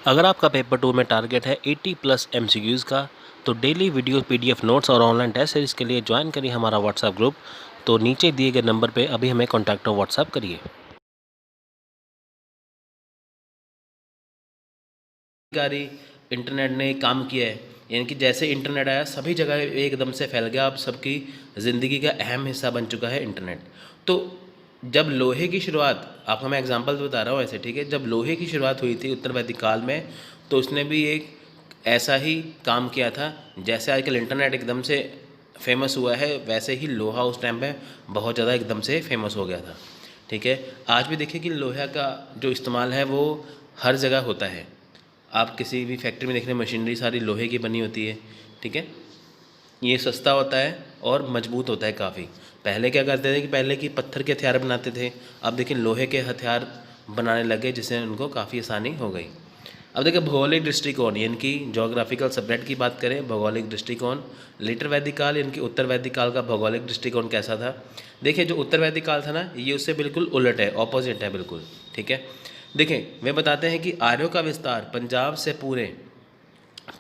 अगर आपका पेपर 2 में टारगेट है 80 प्लस MCQs का, तो डेली वीडियो PDF नोट्स और ऑनलाइन टेस्ट सीरीज़ के लिए ज्वाइन करिए हमारा व्हाट्सएप ग्रुप। तो नीचे दिए गए नंबर पे अभी हमें कॉन्टैक्ट और व्हाट्सएप करिए। कारी इंटरनेट ने काम किया है, यानी कि जैसे इंटरनेट आया सभी जगह एकदम से फैल गया। अब सबकी ज़िंदगी का अहम हिस्सा बन चुका है इंटरनेट। तो जब लोहे की शुरुआत, आपको मैं एग्जांपल बता रहा हूँ ऐसे, ठीक है, जब लोहे की शुरुआत हुई थी उत्तर वैदिक काल में, तो उसने भी एक ऐसा ही काम किया था। जैसे आजकल इंटरनेट एकदम से फेमस हुआ है, वैसे ही लोहा उस टाइम पे बहुत ज़्यादा एकदम से फेमस हो गया था। ठीक है, आज भी देखिए कि लोहा का जो इस्तेमाल है वो हर जगह होता है। आप किसी भी फैक्ट्री में देख रहे हैं, मशीनरी सारी लोहे की बनी होती है। ठीक है, ये सस्ता होता है और मजबूत होता है काफ़ी। पहले क्या करते थे कि पहले की पत्थर के हथियार बनाते थे, अब देखिए लोहे के हथियार बनाने लगे, जिससे उनको काफ़ी आसानी हो गई। अब देखिए भौगोलिक दृष्टिकोण, यानी कि जोग्राफिकल सब्जेक्ट की बात करें, भौगोलिक दृष्टिकोण, लेटर वैदिक काल यानी कि उत्तर वैदिक काल का भौगोलिक दृष्टिकोण कैसा था। देखिए जो उत्तर वैदिक काल था ना, ये उससे बिल्कुल उलट है, ऑपोजिट है बिल्कुल। ठीक है, देखें वे बताते हैं कि आर्यों का विस्तार पंजाब से पूरे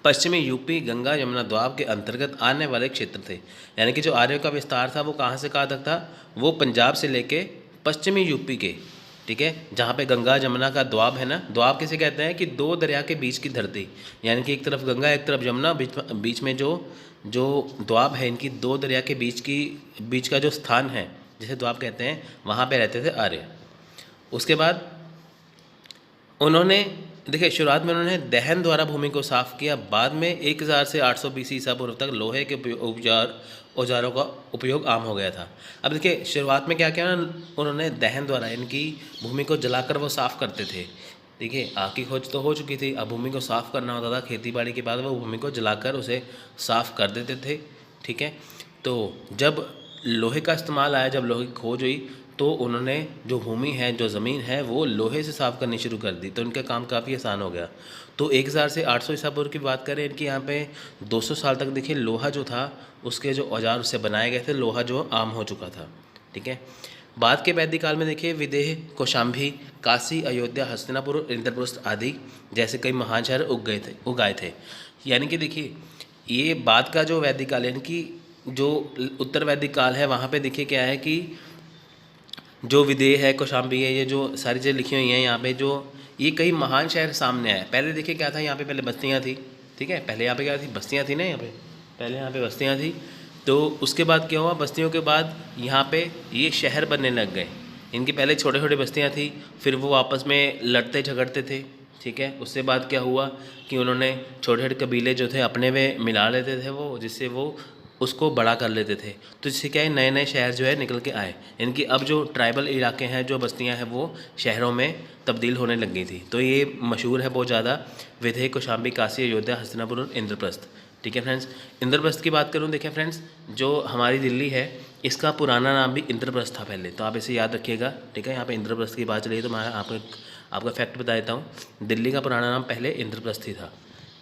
पश्चिमी यूपी गंगा यमुना द्वाब के अंतर्गत आने वाले क्षेत्र थे। यानी कि जो आर्यों का विस्तार था वो कहाँ से कहाँ तक था, वो पंजाब से लेके पश्चिमी यूपी के, ठीक है, जहाँ पे गंगा जमुना का द्वाब है ना, द्वाब किसे कहते हैं कि दो दरिया के बीच की धरती, यानी कि एक तरफ गंगा एक तरफ यमुना, बीच में जो जो द्वाब है, इनकी दो दरिया के बीच का जो स्थान है जिसे द्वाब कहते हैं, वहाँ पे रहते थे आर्य। उसके बाद उन्होंने, देखिए शुरुआत में उन्होंने दहन द्वारा भूमि को साफ किया। बाद में 1000 से 800 BC ईसा पूर्व तक लोहे के औजारों का उपयोग आम हो गया था। अब देखिए शुरुआत में क्या किया ना, उन्होंने दहन द्वारा, इनकी भूमि को जलाकर वो साफ़ करते थे। देखिए आग की खोज तो हो चुकी थी, अब भूमि को साफ़ करना होता था। खेती बाड़ी के बाद वो भूमि को जलाकर उसे साफ़ कर देते थे। ठीक है, तो जब लोहे का इस्तेमाल आया, जब लोहे की खोज हुई, तो उन्होंने जो भूमि है, जो ज़मीन है, वो लोहे से साफ़ करनी शुरू कर दी, तो इनका काम काफ़ी आसान हो गया। तो 1000 से 800 ईसा पूर्व की बात करें, इनकी यहाँ पे 200 साल तक देखिए लोहा जो था, उसके जो औजार उससे बनाए गए थे, लोहा जो आम हो चुका था। ठीक है, बाद के वैदिक काल में देखिए विदेह, कौशाम्बी, काशी, अयोध्या, हस्तिनापुर, इंद्रप्रस्थ आदि जैसे कई महान शहर उगाए थे। यानी कि देखिए ये बाद का जो वैदिक काल, यानी कि जो उत्तर वैदिक काल है, वहाँ पे देखिए क्या है कि जो विदेह है, कौशाम्बी है, ये जो सारी चीज़ें लिखी हुई हैं यहाँ पे, जो ये कई महान शहर सामने आए। पहले देखिए क्या था, यहाँ पे पहले बस्तियाँ थी। ठीक है, पहले यहाँ पे क्या थी, बस्तियाँ थी ना, यहाँ पे पहले यहाँ पे बस्तियाँ थी। तो उसके बाद क्या हुआ, बस्तियों के बाद यहाँ पे ये शहर बनने लग गए। इनकी पहले छोटे छोटे बस्तियाँ थी, फिर वो आपस में लड़ते झगड़ते थे। ठीक है, उसके बाद क्या हुआ कि उन्होंने छोटे छोटे कबीले जो थे अपने में मिला लेते थे वो, जिससे वो उसको बड़ा कर लेते थे। तो इससे क्या है, नए नए शहर जो है निकल के आए। इनकी अब जो ट्राइबल इलाके हैं, जो बस्तियां हैं, वो शहरों में तब्दील होने लग गई थी। तो ये मशहूर है बहुत ज़्यादा, विदेह, कौशाम्बी, काशी, अयोध्या, हस्तिनापुर और इंद्रप्रस्थ। ठीक है फ्रेंड्स, इंद्रप्रस्थ की बात करूँ, देखें फ्रेंड्स, जो हमारी दिल्ली है, इसका पुराना नाम भी इंद्रप्रस्थ था पहले, तो आप इसे याद रखिएगा। ठीक है, यहाँ पे इंद्रप्रस्थ की बात चली है, तो मैं आपका फैक्ट बता देता हूँ। दिल्ली का पुराना नाम पहले इंद्रप्रस्थ ही था।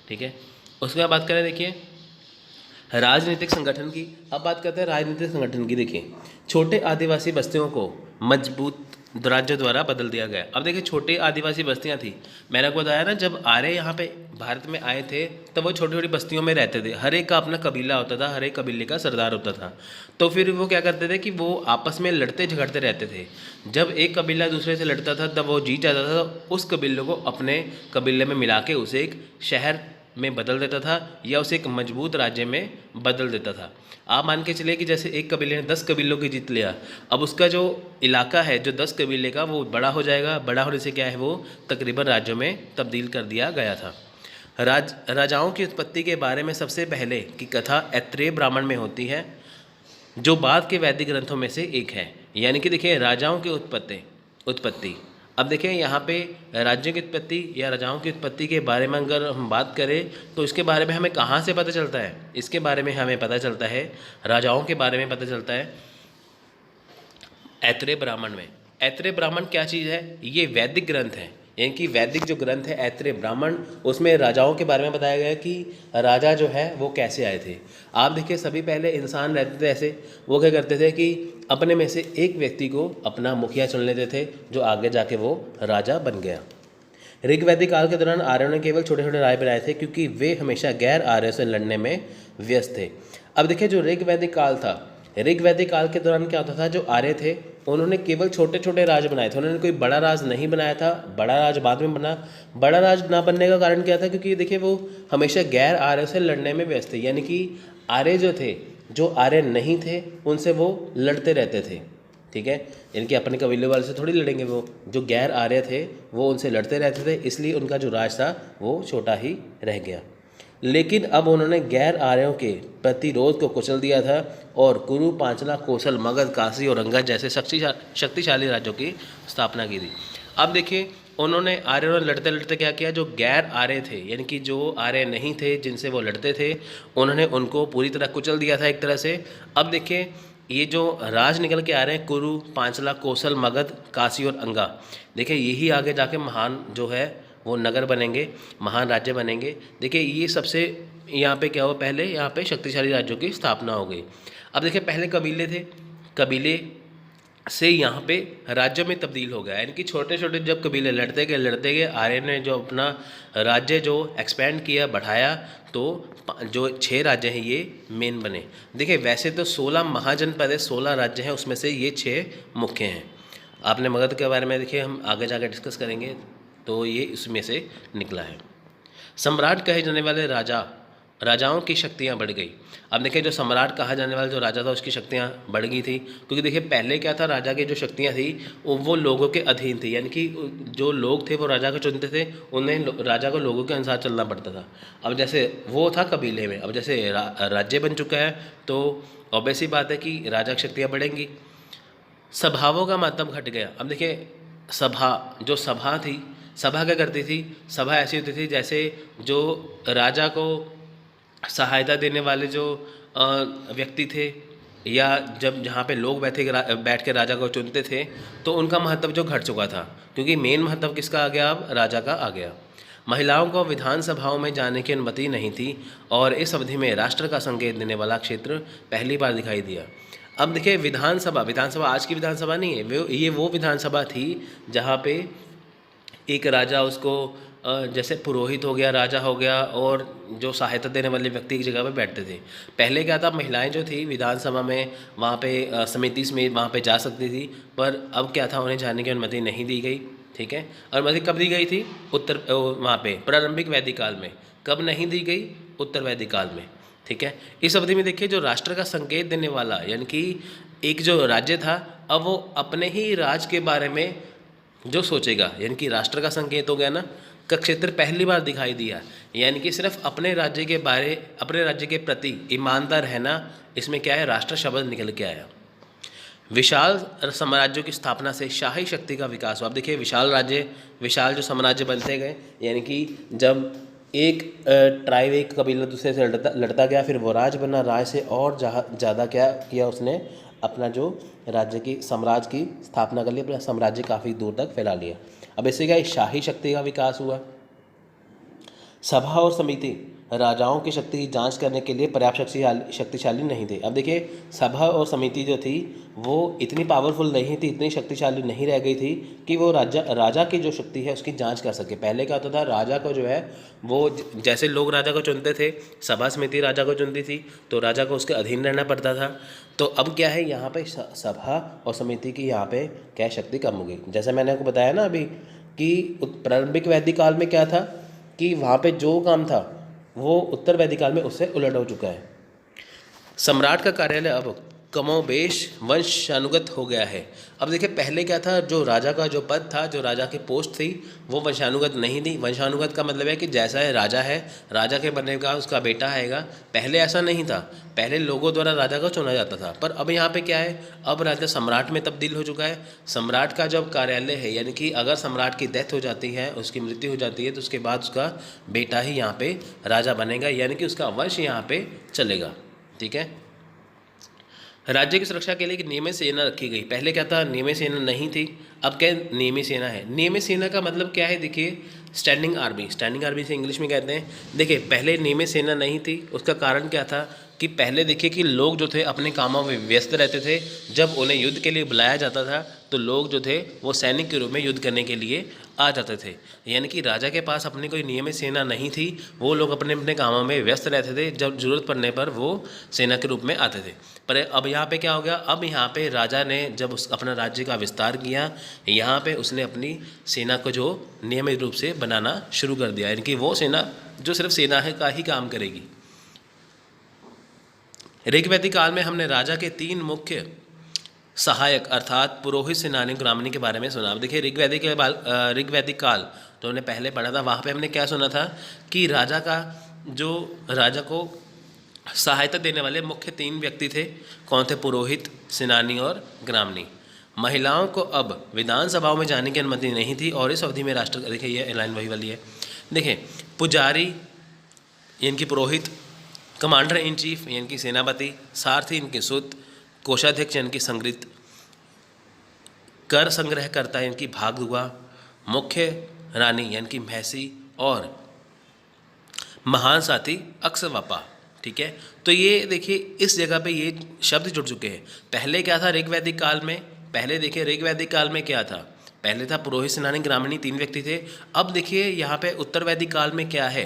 ठीक है, उसके बाद बात करें, देखिए राजनीतिक संगठन की। अब बात करते हैं राजनीतिक संगठन की। देखिए छोटे आदिवासी बस्तियों को मजबूत राज्यों द्वारा बदल दिया गया। अब देखिए छोटी आदिवासी बस्तियां थी, मैंने आपको बताया ना, जब आर्य यहाँ पे भारत में आए थे, तब वो छोटी छोटी बस्तियों में रहते थे। हर एक का अपना कबीला होता था, हर एक कबीले का सरदार होता था। तो फिर वो क्या करते थे कि वो आपस में लड़ते झगड़ते रहते थे। जब एक कबीला दूसरे से लड़ता था, तब वो जीत जाता था, तो उस कबीले को अपने कबीले में मिला के उसे एक शहर में बदल देता था, या उसे एक मजबूत राज्य में बदल देता था। आप मान के चलिए कि जैसे एक कबीले ने 10 कबीलों की जीत लिया, अब उसका जो इलाका है, जो 10 कबीले का, वो बड़ा हो जाएगा। बड़ा होने से क्या है, वो तकरीबन राज्यों में तब्दील कर दिया गया था। राजाओं की उत्पत्ति के बारे में सबसे पहले की कथा ऐत्रेय ब्राह्मण में होती है, जो बाद के वैदिक ग्रंथों में से एक है। यानी कि देखिए राजाओं की उत्पत्ति। अब देखिए यहाँ पे राज्यों की उत्पत्ति या राजाओं की उत्पत्ति के बारे में अगर हम बात करें, तो इसके बारे में हमें कहाँ से पता चलता है, इसके बारे में हमें पता चलता है, राजाओं के बारे में पता चलता है ऐत्रेय ब्राह्मण में। ऐत्रेय ब्राह्मण क्या चीज़ है, ये वैदिक ग्रंथ है, यानी कि वैदिक जो ग्रंथ है ऐत्रेय ब्राह्मण, उसमें राजाओं के बारे में बताया गया है कि राजा जो है वो कैसे आए थे। आप देखिए सभी पहले इंसान रहते थे ऐसे, वो क्या करते थे कि अपने में से एक व्यक्ति को अपना मुखिया चुन लेते थे, जो आगे जाके वो राजा बन गया। ऋग्वैदिक काल के दौरान आर्यों ने केवल छोटे छोटे राज बनाए थे क्योंकि वे हमेशा गैर आर्यों से लड़ने में व्यस्त थे। अब देखिए जो ऋग्वैदिक काल था, ऋग्वैदिक काल के दौरान क्या होता था, जो आर्य थे उन्होंने केवल छोटे छोटे राज बनाए थे, उन्होंने कोई बड़ा राज नहीं बनाया था। बड़ा राज बाद में बना। बड़ा राज ना बनने का कारण क्या था, क्योंकि देखिए वो हमेशा गैर आर्य से लड़ने में व्यस्त थे, यानी कि आर्य जो थे, जो आर्य नहीं थे उनसे वो लड़ते रहते थे। ठीक है, इनके अपने कबीले वाले से थोड़ी लड़ेंगे, वो जो गैर आर्य थे वो उनसे लड़ते रहते थे, इसलिए उनका जो राज था वो छोटा ही रह गया। लेकिन अब उन्होंने गैर आर्यों के प्रतिरोध को कुचल दिया था और कुरु, पांचला, कोसल, मगध, काशी और अंगद जैसे शक्तिशाली राज्यों की स्थापना की थी। अब देखिए उन्होंने आर्यों ने लड़ते लड़ते क्या किया, जो गैर आर्य थे यानी कि जो आर्य नहीं थे जिनसे वो लड़ते थे, उन्होंने उनको पूरी तरह कुचल दिया था एक तरह से। अब देखिए ये जो राज निकल के आ रहे हैं, कुरु, पांचला, कोसल, मगध, काशी और अंगा, देखिए यही आगे जाके महान जो है वो नगर बनेंगे, महान राज्य बनेंगे। देखिए ये सबसे यहाँ पे क्या हुआ, पहले यहाँ पे शक्तिशाली राज्यों की स्थापना हो गई। अब देखिए पहले कबीले थे, कबीले से यहाँ पे राज्यों में तब्दील हो गया, यानी कि छोटे छोटे जब कबीले लड़ते गए आर्य ने जो अपना राज्य जो एक्सपेंड किया, बढ़ाया, तो जो 6 राज्य हैं ये मेन बने। देखिए वैसे तो 16 महाजनपद है, 16 राज्य हैं, उसमें से ये 6 मुख्य हैं। आपने मगध के बारे में देखिए हम आगे जाकर डिस्कस करेंगे, तो ये इसमें से निकला है। सम्राट कहे जाने वाले राजाओं की शक्तियाँ बढ़ गई। अब देखिए जो सम्राट कहा जाने वाला जो राजा था उसकी शक्तियाँ बढ़ गई थी, क्योंकि देखिए पहले क्या था, राजा की जो शक्तियाँ थी वो लोगों के अधीन थी, यानी कि जो लोग थे वो राजा को चुनते थे, उन्हें राजा को लोगों के अनुसार चलना पड़ता था। अब जैसे वो था कबीले में, अब जैसे राज्य बन चुका है तो ऑब्वियस ही बात है कि राजा की शक्तियाँ बढ़ेंगी। सभाओं का मातम घट गया। अब देखिए सभा थी, सभा क्या करती थी, सभा ऐसी होती थी जैसे जो राजा को सहायता देने वाले जो व्यक्ति थे, या जब जहाँ पे लोग बैठ के राजा को चुनते थे, तो उनका महत्व जो घट चुका था, क्योंकि मेन महत्व किसका आ गया, अब राजा का आ गया। महिलाओं को विधानसभाओं में जाने की अनुमति नहीं थी और इस अवधि में राष्ट्र का संकेत देने वाला क्षेत्र पहली बार दिखाई दिया। अब देखिए विधानसभा आज की विधानसभा नहीं है, ये वो विधानसभा थी जहाँ पे एक राजा, उसको जैसे पुरोहित हो गया, राजा हो गया, और जो सहायता देने वाले व्यक्ति की जगह पे बैठते थे। पहले क्या था, महिलाएं जो थी विधानसभा में वहाँ पे समिति में वहाँ पे जा सकती थी, पर अब क्या था, उन्हें जाने की अनुमति नहीं दी गई। ठीक है, अनुमति कब दी गई थी, वहाँ पे प्रारंभिक वैदिक काल में। कब नहीं दी गई, उत्तर वैदिक काल में। ठीक है, इस अवधि में देखिए जो राष्ट्र का संकेत देने वाला, यानी कि एक जो राज्य था, अब वो अपने ही राज के बारे में जो सोचेगा, यानी कि राष्ट्र का संकेत हो गया ना, का क्षेत्र पहली बार दिखाई दिया, यानी कि सिर्फ अपने राज्य के प्रति ईमानदार रहना, इसमें क्या है, राष्ट्र शब्द निकल के आया। विशाल साम्राज्यों की स्थापना से शाही शक्ति का विकास हुआ। अब देखिए विशाल जो साम्राज्य बनते गए, यानी कि जब एक ट्राइब, एक कबीला दूसरे से लड़ता गया, फिर वो राज बना, राज से और ज़्यादा क्या किया उसने, अपना जो राज्य की साम्राज्य की स्थापना कर ली, अपना साम्राज्य काफ़ी दूर तक फैला लिया। अब इससे क्या, शाही शक्ति का विकास हुआ। सभा और समिति राजाओं की शक्ति की जांच करने के लिए पर्याप्त शक्तिशाली नहीं थे। अब देखिए सभा और समिति जो थी वो इतनी पावरफुल नहीं थी, इतनी शक्तिशाली नहीं रह गई थी कि वो राजा की जो शक्ति है उसकी जांच कर सके। पहले क्या होता था, राजा को जो है वो जैसे लोग राजा को चुनते थे, सभा समिति राजा को चुनती थी, तो राजा को उसके अधीन रहना पड़ता था। तो अब क्या है, यहाँ पे सभा और समिति की यहाँ पे क्या शक्ति कम हो गई। जैसे मैंने आपको बताया ना अभी कि प्रारंभिक वैदिक काल में क्या था कि वहाँ पे जो काम था वो उत्तर वैदिक काल में उससे उलट हो चुका है। सम्राट का कार्यालय अब कमोबेश वंशानुगत हो गया है। अब देखिए पहले क्या था, जो राजा का जो पद था, जो राजा की पोस्ट थी, वो वंशानुगत नहीं थी। वंशानुगत का मतलब है कि जैसा है राजा के बनने का उसका बेटा आएगा। पहले ऐसा नहीं था, पहले लोगों द्वारा राजा को चुना जाता था। पर अब यहाँ पे क्या है, अब राजा सम्राट में तब्दील हो चुका है। सम्राट का जब कार्यालय है, यानी कि अगर सम्राट की डेथ हो जाती है, उसकी मृत्यु हो जाती है, तो उसके बाद उसका बेटा ही यहाँ पे राजा बनेगा, यानी कि उसका वंश यहाँ पे चलेगा। ठीक है, राज्य की सुरक्षा के लिए एक नियमित सेना रखी गई। पहले क्या था, नियमित सेना नहीं थी, अब क्या नियमित सेना है। नियमित सेना का मतलब क्या है, देखिए स्टैंडिंग आर्मी से इंग्लिश में कहते हैं। देखिए पहले नियमित सेना नहीं थी, उसका कारण क्या था कि पहले देखिए कि लोग जो थे अपने कामों में व्यस्त रहते थे। जब उन्हें युद्ध के लिए बुलाया जाता था तो लोग जो थे वो सैनिक के रूप में युद्ध करने के लिए आ जाते थे। यानी कि राजा के पास अपनी कोई नियमित सेना नहीं थी, वो लोग अपने अपने कामों में व्यस्त रहते थे, जब ज़रूरत पड़ने पर वो सेना के रूप में आते थे। पर अब यहाँ पे क्या हो गया, अब यहाँ पे राजा ने जब उस अपना राज्य का विस्तार किया, यहाँ पे उसने अपनी सेना को जो नियमित रूप से बनाना शुरू कर दिया, यानी कि वो सेना जो सिर्फ सेना है का ही काम करेगी। ऋग्वैदिक काल में हमने राजा के 3 मुख्य सहायक अर्थात पुरोहित, सेनानी, ग्रामणी के बारे में सुना। अब देखिए ऋग्वैदिक काल जो हमने पहले पढ़ा था, वहाँ पे हमने क्या सुना था कि राजा को सहायता देने वाले मुख्य 3 व्यक्ति थे। कौन थे? पुरोहित, सेनानी और ग्रामणी। महिलाओं को अब विधानसभाओं में जाने की अनुमति नहीं थी और इस अवधि में राष्ट्र, देखिए ये लाइन वही वाली है, देखिए पुजारी यानी कि पुरोहित, कमांडर इन चीफ यानी कि सेनापति, सारथी इनके सुत, कोषाध्यक्ष यानी कि संग्रहित, कर संग्रह करता यानी कि भागदुआ, मुख्य रानी यानी कि महसी और महान साथी अक्षवापा। ठीक है, तो ये देखिए इस जगह पे ये शब्द जुड़ चुके हैं। पहले क्या था ऋग्वैदिक काल में? पहले देखिए ऋग्वैदिक काल में क्या था? पहले था पुरोहित, सेनानी, ग्रामणी, 3 व्यक्ति थे। अब देखिए यहाँ पे उत्तर वैदिक काल में क्या है,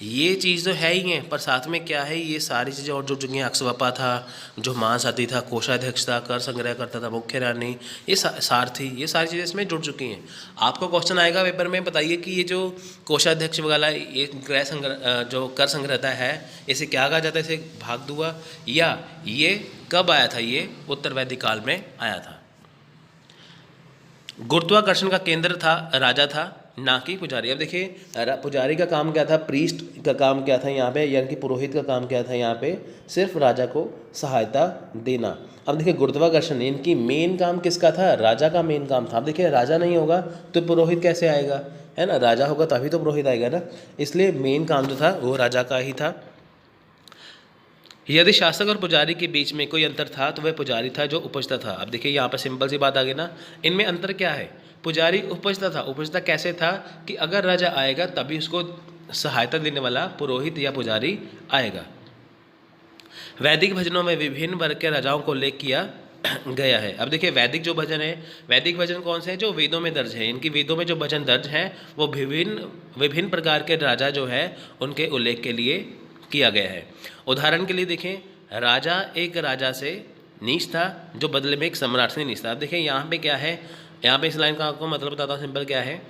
ये चीज़ तो है ही है, पर साथ में क्या है, ये सारी चीज़ें और जुड़ चुकी हैं। अक्षवपा था, जो महासाथी था, कोषाध्यक्ष था, कर संग्रह करता था, मुख्य रानी, ये सारथी, ये सारी चीज़ें इसमें जुड़ चुकी हैं। आपको क्वेश्चन आएगा पेपर में, बताइए कि ये जो कोषाध्यक्ष वाला ये क्रय संग्रह जो कर संग्रहता है, इसे क्या कहा जाता है? इसे भागदुआ, या ये कब आया था? ये उत्तर वैदिक काल में आया था। गुरुत्वाकर्षण का केंद्र था राजा था, ना कि पुजारी। अब देखिए पुजारी का काम क्या था, प्रीस्ट का काम क्या था यहाँ पे, यानी कि पुरोहित का काम क्या था यहाँ पे, सिर्फ राजा को सहायता देना। अब देखिए गुरुत्वाकर्षण इनकी मेन काम किसका था? राजा का मेन काम था। अब देखिए राजा नहीं होगा तो पुरोहित कैसे आएगा, है ना? राजा होगा तभी तो पुरोहित आएगा ना, इसलिए मेन काम जो था वो राजा का ही था। यदि शासक और पुजारी के बीच में कोई अंतर था तो वह पुजारी था जो उपजता था। अब देखिए यहाँ पर सिंपल सी बात आ गई ना, इनमें अंतर क्या है? पुजारी उपजता था। उपजता कैसे था कि अगर राजा आएगा तभी उसको सहायता देने वाला पुरोहित या पुजारी आएगा। वैदिक भजनों में विभिन्न वर्ग के राजाओं को उल्लेख किया गया है। अब देखिए वैदिक जो भजन है, वैदिक भजन कौन से हैं? जो वेदों में दर्ज है। इनकी वेदों में जो भजन दर्ज हैं वो विभिन्न प्रकार के राजा जो है उनके उल्लेख के लिए किया गया है। उदाहरण के लिए देखें, राजा एक राजा से नीच था जो बदले में एक सम्राट से नीच था। अब देखिए यहाँ पे क्या है, यहाँ पे इस लाइन का आपको मतलब बताता हूँ सिंपल क्या है,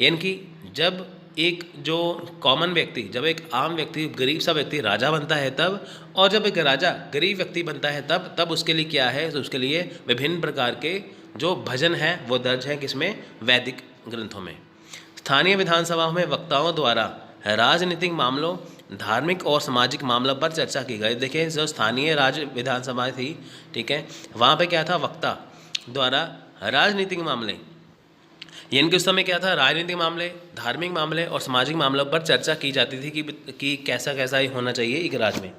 यानी कि जब एक जो कॉमन व्यक्ति, जब एक आम व्यक्ति, गरीब सा व्यक्ति राजा बनता है तब, और जब एक राजा गरीब व्यक्ति बनता है तब उसके लिए क्या है, तो उसके लिए विभिन्न प्रकार के जो भजन हैं वो दर्ज हैं किसमें? वैदिक ग्रंथों में। स्थानीय विधानसभाओं में वक्ताओं द्वारा राजनीतिक मामलों, धार्मिक और सामाजिक मामलों पर चर्चा की गई। देखिए जो स्थानीय राज्य विधानसभा थी, ठीक है, वहाँ पे क्या था? वक्ता द्वारा राजनीतिक मामले, यानी कि उस समय क्या था? राजनीतिक मामले, धार्मिक मामले और सामाजिक मामलों पर चर्चा की जाती थी कि कैसा कैसा ही होना चाहिए एक राज्य में।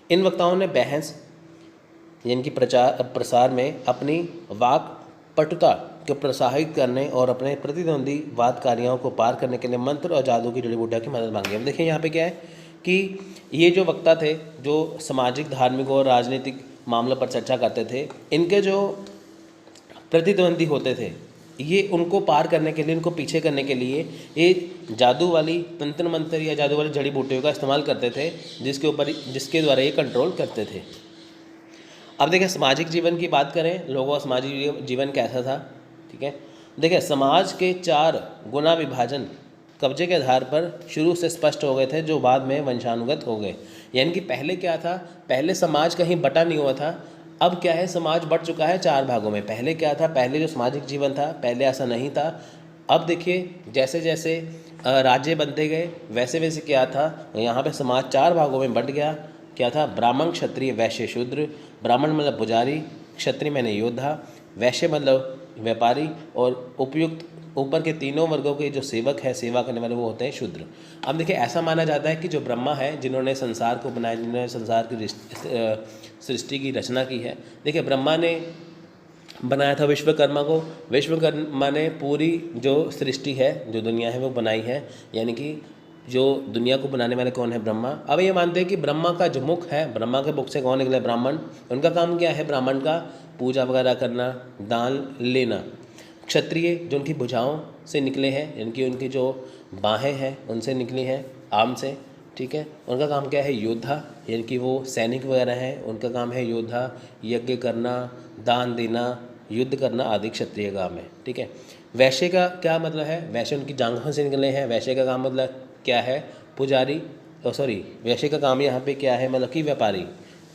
इन वक्ताओं ने बहस यानी कि प्रसार में अपनी वाक पटुता को प्रोत्साहित करने और अपने प्रतिद्वंदी वादकारियों को पार करने के लिए मंत्र और जादू की जड़ी बूटियों की मदद मांगी। अब देखिए यहाँ पे क्या है कि ये जो वक्ता थे जो सामाजिक, धार्मिक और राजनीतिक मामलों पर चर्चा करते थे, इनके जो प्रतिद्वंदी होते थे ये उनको पार करने के लिए, उनको पीछे करने के लिए ये जादू वाली तंत्र मंत्र या जादू वाली जड़ी बूटियों का इस्तेमाल करते थे, जिसके द्वारा ये कंट्रोल करते थे। अब देखिए सामाजिक जीवन की बात करें, लोगों का सामाजिक जीवन कैसा था, ठीक है। देखिए समाज के 4 गुना विभाजन कब्जे के आधार पर शुरू से स्पष्ट हो गए थे, जो बाद में वंशानुगत हो गए। यानी कि पहले क्या था, पहले समाज कहीं बटा नहीं हुआ था, अब क्या है, समाज बट चुका है 4 भागों में। पहले क्या था, पहले जो सामाजिक जीवन था पहले ऐसा नहीं था। अब देखिए जैसे जैसे राज्य बनते गए वैसे वैसे क्या था, यहाँ पे समाज 4 भागों में बट गया। क्या था? ब्राह्मण, क्षत्रिय, वैश्य, शूद्र। ब्राह्मण मतलब पुजारी, क्षत्रिय मैंने योद्धा, वैश्य मतलब व्यापारी, और उपयुक्त ऊपर के तीनों वर्गों के जो सेवक है, सेवा करने वाले, वो होते हैं शूद्र। अब देखिए ऐसा माना जाता है कि जो ब्रह्मा है, जिन्होंने संसार को बनाया, जिन्होंने संसार की सृष्टि की रचना की है, देखिए ब्रह्मा ने बनाया था विश्वकर्मा को। विश्वकर्मा ने पूरी जो सृष्टि है, जो दुनिया है, वो बनाई है। यानी कि जो दुनिया को बनाने वाले कौन है? ब्रह्मा। अब ये मानते हैं कि ब्रह्मा का जो मुख है, ब्रह्मा के मुख से कौन निकले? ब्राह्मण। उनका काम क्या है? ब्राह्मण का पूजा वगैरह करना, दान लेना। क्षत्रिय जो उनकी भुजाओं से निकले हैं, इनकी उनकी जो बाहें हैं उनसे निकली हैं, आम से, ठीक है। उनका काम क्या है? योद्धा, यानी कि वो सैनिक वगैरह हैं, उनका काम है योद्धा, यज्ञ करना, दान देना, युद्ध करना आदि क्षत्रिय काम है, ठीक है। वैश्य का क्या मतलब है? वैश्य उनकी जांघों से निकले हैं। वैश्य का काम मतलब क्या है? पुजारी, सॉरी, वैश्य का काम यहाँ पे क्या है? मतलब कि व्यापारी,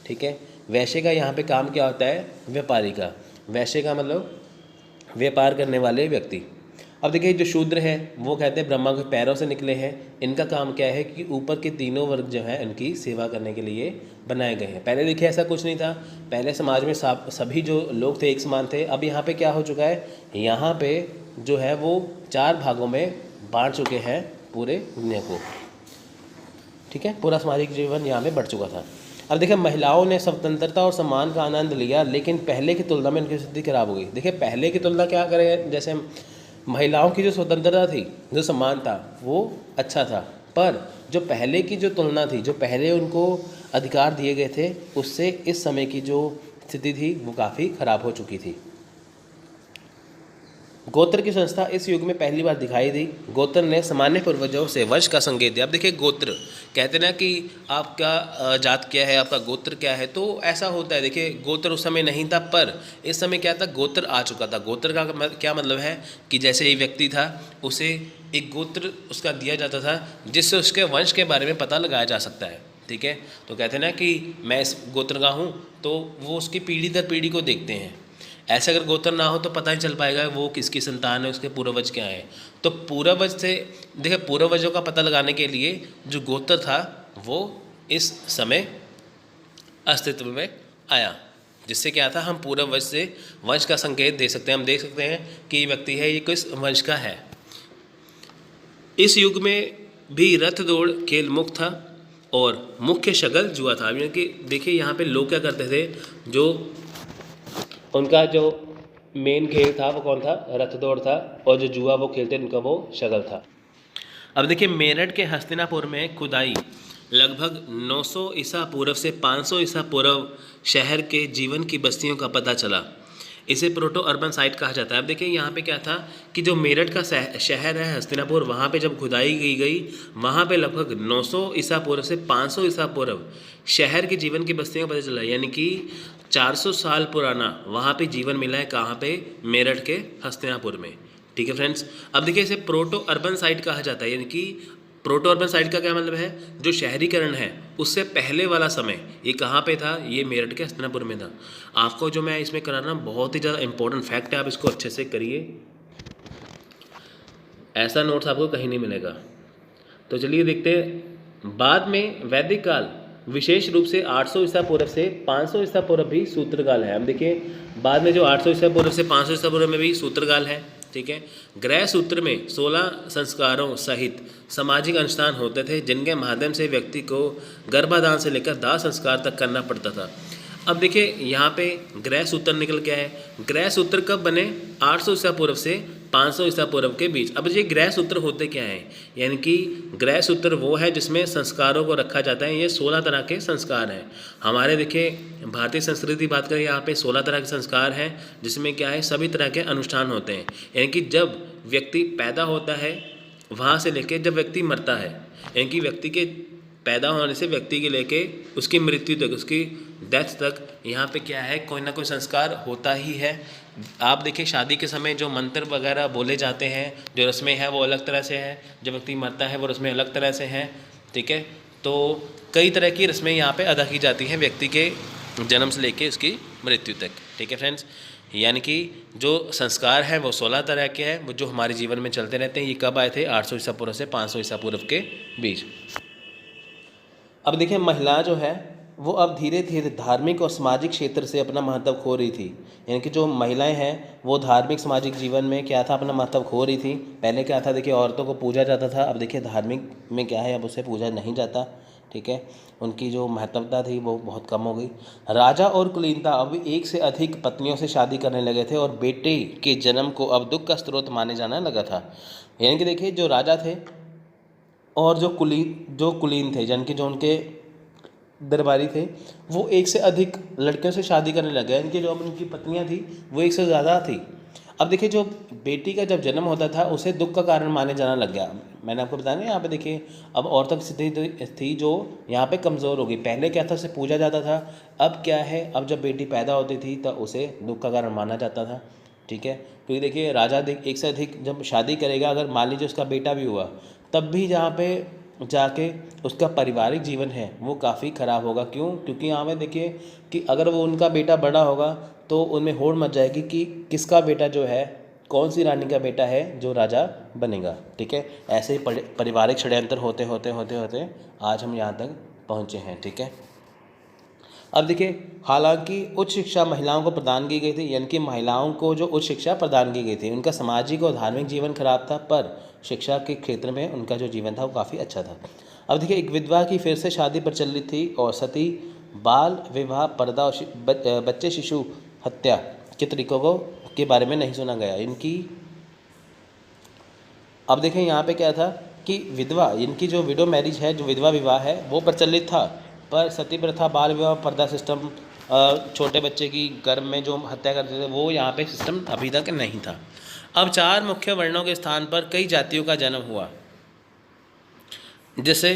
ठीक है। वैश्य का यहाँ पे काम क्या होता है? व्यापारी का। वैश्य का मतलब व्यापार करने वाले व्यक्ति। अब देखिए जो शूद्र है वो कहते हैं ब्रह्मा के पैरों से निकले हैं। इनका काम क्या है? कि ऊपर के तीनों वर्ग जो है उनकी सेवा करने के लिए बनाए गए हैं। पहले देखिए ऐसा कुछ नहीं था, पहले समाज में सभी जो लोग थे एक समान थे। अब यहाँ पे क्या हो चुका है? यहाँ पे जो है वो 4 भागों में बांट चुके हैं पूरे दुनिया को, ठीक है। पूरा सामाजिक जीवन यहाँ पे बढ़ चुका था। अब देखिए महिलाओं ने स्वतंत्रता और सम्मान का आनंद लिया, लेकिन पहले की तुलना में उनकी स्थिति खराब हो गई। देखिए पहले की तुलना क्या करें, जैसे महिलाओं की जो स्वतंत्रता थी, जो सम्मान था, वो अच्छा था, पर जो पहले की जो तुलना थी, जो पहले उनको अधिकार दिए गए थे, उससे इस समय की जो स्थिति थी वो काफ़ी खराब हो चुकी थी। गोत्र की संस्था इस युग में पहली बार दिखाई दी। गोत्र ने सामान्य पूर्वजों से वंश का संकेत दिया। अब देखिए गोत्र कहते ना कि आपका जात क्या है, आपका गोत्र क्या है, तो ऐसा होता है। देखिए गोत्र उस समय नहीं था, पर इस समय क्या था? गोत्र आ चुका था। गोत्र का क्या मतलब है? कि जैसे एक व्यक्ति था, उसे एक गोत्र उसका दिया जाता था, जिससे उसके वंश के बारे में पता लगाया जा सकता है, ठीक है। तो कहते हैं ना कि मैं इस गोत्र का हूँ, तो वो उसकी पीढ़ी दर पीढ़ी को देखते हैं। ऐसे अगर गोत्र ना हो तो पता नहीं चल पाएगा वो किसकी संतान है, उसके पूर्वज क्या है। तो पूर्वज से देखिए, पूर्वजों का पता लगाने के लिए जो गोत्र था वो इस समय अस्तित्व में आया, जिससे क्या था? हम पूर्वज से वंश का संकेत दे सकते हैं। हम देख सकते हैं कि ये व्यक्ति है, ये किस वंश का है। इस युग में भी रथ दौड़ खेल मुक्त था और मुख्य शगल जुआ था। यानी कि देखिए यहाँ पे लोग क्या करते थे, जो उनका जो मेन खेल था वो कौन था? रथ दौड़ था, और जो जुआ वो खेलते उनका वो शगल था। अब देखिए मेरठ के हस्तिनापुर में खुदाई लगभग 900 ईसा पूर्व से 500 ईसा पूर्व शहर के जीवन की बस्तियों का पता चला। इसे प्रोटो अर्बन साइट कहा जाता है। अब देखिए यहाँ पे क्या था कि जो मेरठ का शहर है हस्तिनापुर, वहाँ पे जब खुदाई की गई, वहाँ पे लगभग 900 ईसा पूर्व से 500 ईसा पूर्व शहर के जीवन की बस्तियों का पता चला। यानी कि 400 साल पुराना वहाँ पे जीवन मिला है। कहाँ पे? मेरठ के हस्तिनापुर में, ठीक है फ्रेंड्स। अब देखिए इसे प्रोटो अर्बन साइट कहा जाता है। यानी कि प्रोटो अर्बन साइट का क्या मतलब है? जो शहरीकरण है उससे पहले वाला समय ये कहाँ पे था? ये मेरठ के हस्तिनापुर में था। आपको जो मैं इसमें करा रहा हूँ बहुत ही ज़्यादा इंपॉर्टेंट फैक्ट है, आप इसको अच्छे से करिए, ऐसा नोट्स आपको कहीं नहीं मिलेगा। तो चलिए देखते हैं। बाद में वैदिक काल, विशेष रूप से 800 ईसा पूर्व से 500 ईसा पूर्व भी सूत्रकाल है। हम देखिए बाद में जो 800 ईसा पूर्व से 500 ईसा पूर्व में भी सूत्रकाल है, ठीक है। गृह सूत्र में 16 संस्कारों सहित सामाजिक अनुष्ठान होते थे, जिनके माध्यम से व्यक्ति को गर्भाधान से लेकर दाह संस्कार तक करना पड़ता था। अब देखिए यहाँ पे गृह सूत्र निकल के आए। गृह सूत्र कब बने? 800 ईसा पूर्व से 500 ईसा पूर्व के बीच। अब ये गृह सूत्र होते क्या हैं? यानी कि गृह सूत्र वो है जिसमें संस्कारों को रखा जाता है। ये 16 तरह के संस्कार हैं। हमारे देखिए भारतीय संस्कृति बात करें, यहाँ पे 16 तरह के संस्कार हैं, जिसमें क्या है? सभी तरह के अनुष्ठान होते हैं। यानी कि जब व्यक्ति पैदा होता है वहाँ से लेके जब व्यक्ति मरता है, यानी कि व्यक्ति के पैदा होने से व्यक्ति के लेके उसकी मृत्यु तक, उसकी डेथ तक, यहाँ पे क्या है? कोई ना कोई संस्कार होता ही है। आप देखिए शादी के समय जो मंत्र वगैरह बोले जाते हैं, जो रस्में हैं वो अलग तरह से है, जब व्यक्ति मरता है वो रस्में अलग तरह से हैं, ठीक है। तो कई तरह की रस्में यहाँ पे अदा की जाती हैं व्यक्ति के जन्म से लेके उसकी मृत्यु तक, ठीक है फ्रेंड्स। यानी कि जो संस्कार हैं वो 16 तरह के हैं, वो जो हमारे जीवन में चलते रहते हैं। ये कब आए थे? 800 ईसा पूर्व से 500 ईसा पूर्व के बीच। अब देखिए महिला जो है वो अब धीरे धीरे धार्मिक और सामाजिक क्षेत्र से अपना महत्व खो रही थी। यानी कि जो महिलाएं हैं वो धार्मिक सामाजिक जीवन में क्या था? अपना महत्व खो रही थी। पहले क्या था? देखिए औरतों को पूजा जाता था, अब देखिए धार्मिक में क्या है? अब उसे पूजा नहीं जाता, ठीक है। उनकी जो महत्वता थी वो बहुत कम हो गई। राजा और कुलीनता अब एक से अधिक पत्नियों से शादी करने लगे थे और बेटे के जन्म को अब दुख का स्रोत माने जाना लगा था। यानी कि देखिए जो राजा थे और जो कुलीन थे, यानी कि जो उनके दरबारी थे, वो एक से अधिक लड़कियों से शादी करने लगे। इनकी जो उनकी पत्नियां थी वो एक से ज़्यादा थी। अब देखिए, जो बेटी का जब जन्म होता था उसे दुख का कारण माने जाना लग गया। मैंने आपको बताया ना, यहाँ पे देखिए अब औरतों की स्थिति थी जो यहाँ पे कमज़ोर हो गई। पहले क्या था, उसे पूजा जाता था। अब क्या है, अब जब बेटी पैदा होती थी तो उसे दुख का कारण माना जाता था। ठीक है, क्योंकि देखिए राजा एक से अधिक जब शादी करेगा, अगर मान लीजिए उसका बेटा भी हुआ, तब भी जहाँ पे जाके उसका पारिवारिक जीवन है वो काफ़ी ख़राब होगा। क्यों? क्योंकि यहाँ पे देखिए कि अगर वो उनका बेटा बड़ा होगा तो उनमें होड़ मच जाएगी कि किसका बेटा जो है, कौन सी रानी का बेटा है जो राजा बनेगा। ठीक है, ऐसे ही पारिवारिक षड्यंत्र होते होते होते होते आज हम यहाँ तक पहुँचे हैं। ठीक है, अब देखिए, हालांकि उच्च शिक्षा महिलाओं को प्रदान की गई थी, यानी कि महिलाओं को जो उच्च शिक्षा प्रदान की गई थी, उनका सामाजिक और धार्मिक जीवन खराब था, पर शिक्षा के क्षेत्र में उनका जो जीवन था वो काफ़ी अच्छा था। अब देखिए, एक विधवा की फिर से शादी प्रचलित थी और सती, बाल विवाह, पर्दा और बच्चे शिशु हत्या के तरीकों को के बारे में नहीं सुना गया इनकी। अब देखें यहाँ पे क्या था कि विधवा, इनकी जो विडो मैरिज है, जो विधवा विवाह है वो प्रचलित था, पर सती प्रथा, बाल विवाह, पर्दा सिस्टम, छोटे बच्चे की गर्भ में जो हत्या करते थे, वो यहाँ पे सिस्टम अभी तक नहीं था। अब 4 मुख्य वर्णों के स्थान पर कई जातियों का जन्म हुआ, जिससे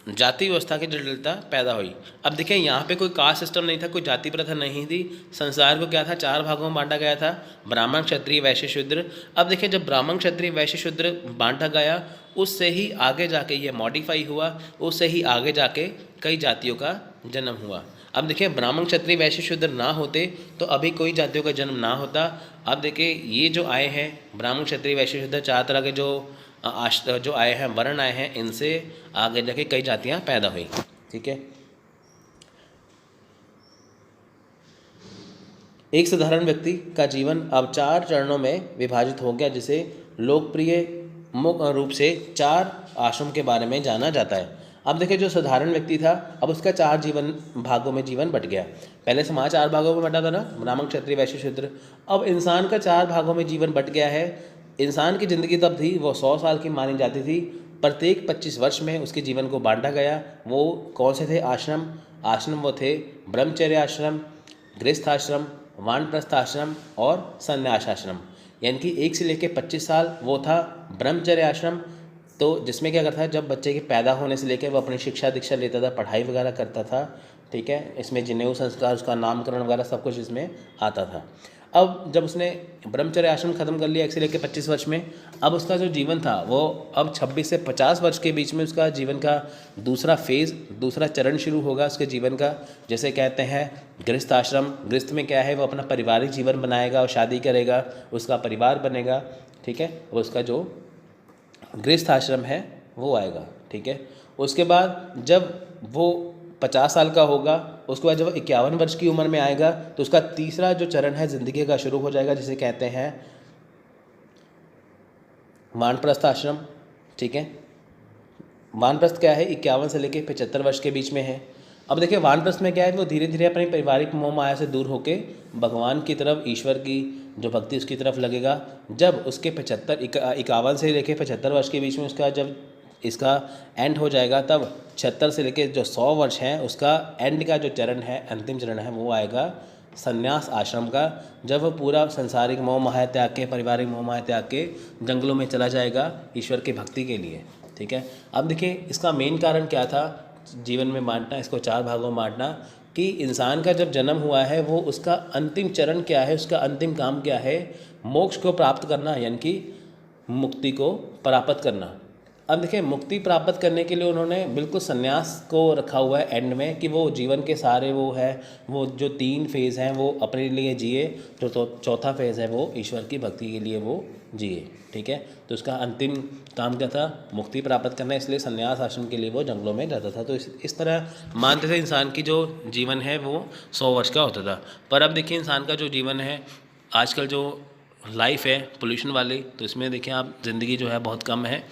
जाति व्यवस्था की जटिलता पैदा हुई। अब देखिए, यहाँ पे कोई कास्ट सिस्टम नहीं था, कोई जाति प्रथा नहीं थी। संसार को क्या था, 4 भागों में बांटा गया था, ब्राह्मण, क्षत्रिय, वैश्य, शूद्र। अब देखिए, जब ब्राह्मण, क्षत्रिय, वैश्य, शूद्र बांटा गया, उससे ही आगे जाके ये मॉडिफाई हुआ, उससे ही आगे जाके कई जातियों का जन्म हुआ। अब देखिए, ब्राह्मण, क्षत्रिय, वैश्य, शूद्र ना होते तो अभी कोई जातियों का जन्म ना होता। अब देखिए, ये जो आए हैं ब्राह्मण, क्षत्रिय, वैश्य, शूद्र, 4 तरह के जो आए हैं, वर्ण आए हैं, इनसे आगे जाके कई जातियां पैदा हुई। ठीक है, एक साधारण व्यक्ति का जीवन अब 4 चरणों में विभाजित हो गया, जिसे लोकप्रिय मुख्य रूप से 4 आश्रम के बारे में जाना जाता है। अब देखिए, जो साधारण व्यक्ति था, अब उसका 4 भागों में जीवन बट गया। पहले समाज 4 भागों में बटा था ना, ब्राह्मण, क्षत्रिय, वैश्य, शूद्र। अब इंसान का 4 भागों में जीवन बट गया है। इंसान की ज़िंदगी तब थी वो 100 साल की मानी जाती थी। प्रत्येक 25 वर्ष में उसके जीवन को बांटा गया। वो कौन से थे आश्रम वो थे ब्रह्मचर्य आश्रम, गृहस्थ आश्रम, वानप्रस्थ आश्रम और संन्यास आश्रम। यानी कि 1 से लेकर 25 साल वो था ब्रह्मचर्य आश्रम, तो जिसमें क्या करता है, जब बच्चे के पैदा होने से लेकर वो अपनी शिक्षा दीक्षा लेता था, पढ़ाई वगैरह करता था। ठीक है, इसमें जनेऊ संस्कार, उसका नामकरण वगैरह सब कुछ इसमें आता था। अब जब उसने ब्रह्मचर्य आश्रम खत्म कर लिया 1 से लेकर 25 वर्ष में, अब उसका जो जीवन था वो अब 26 से 50 वर्ष के बीच में उसका जीवन का दूसरा फेज़, दूसरा चरण शुरू होगा उसके जीवन का, जैसे कहते हैं गृहस्थ आश्रम। गृहस्थ में क्या है, वो अपना पारिवारिक जीवन बनाएगा और शादी करेगा, उसका परिवार बनेगा। ठीक है, वो उसका जो गृहस्थ आश्रम है वो आएगा। ठीक है, उसके बाद जब वो 50 साल का होगा, उसके बाद जब 51 वर्ष की उम्र में आएगा तो उसका तीसरा जो चरण है ज़िंदगी का शुरू हो जाएगा, जिसे कहते हैं वानप्रस्थ आश्रम। ठीक है, वानप्रस्थ क्या है, 51 से लेकर 75 वर्ष के बीच में है। अब देखिए, वानप्रस्थ में क्या है, वो धीरे धीरे अपनी पारिवारिक मोह माया से दूर होकर भगवान की तरफ, ईश्वर की जो भक्ति उसकी तरफ लगेगा। जब उसके 51 से लेकर 75 वर्ष के बीच में उसका जब इसका एंड हो जाएगा, तब 76 से लेकर जो 100 वर्ष हैं उसका एंड का जो चरण है, अंतिम चरण है, वो आएगा संन्यास आश्रम का। जब वो पूरा संसारिक मोह माया त्याग के, पारिवारिक मोह माया त्याग के जंगलों में चला जाएगा ईश्वर की भक्ति के लिए। ठीक है, अब देखिए, इसका मेन कारण क्या था जीवन में बांटना, इसको 4 भागों में बांटना, कि इंसान का जब जन्म हुआ है वो उसका अंतिम चरण क्या है, उसका अंतिम काम क्या है, मोक्ष को प्राप्त करना, यानी कि मुक्ति को प्राप्त करना। अब देखिए, मुक्ति प्राप्त करने के लिए उन्होंने बिल्कुल संन्यास को रखा हुआ है एंड में, कि वो जीवन के सारे वो है, वो जो 3 फेज़ हैं वो अपने लिए जिए, जो चौथा फेज़ है वो ईश्वर की भक्ति के लिए वो जिए। ठीक है, तो उसका अंतिम काम क्या था, मुक्ति प्राप्त करना, इसलिए संन्यास आश्रम के लिए वो जंगलों में जाता था। तो इस तरह मानते थे इंसान की जो जीवन है वो 100 वर्ष का होता था। पर अब देखिए, इंसान का जो जीवन है आजकल जो लाइफ है पोल्यूशन वाली, तो इसमें देखिए आप ज़िंदगी जो है बहुत कम है,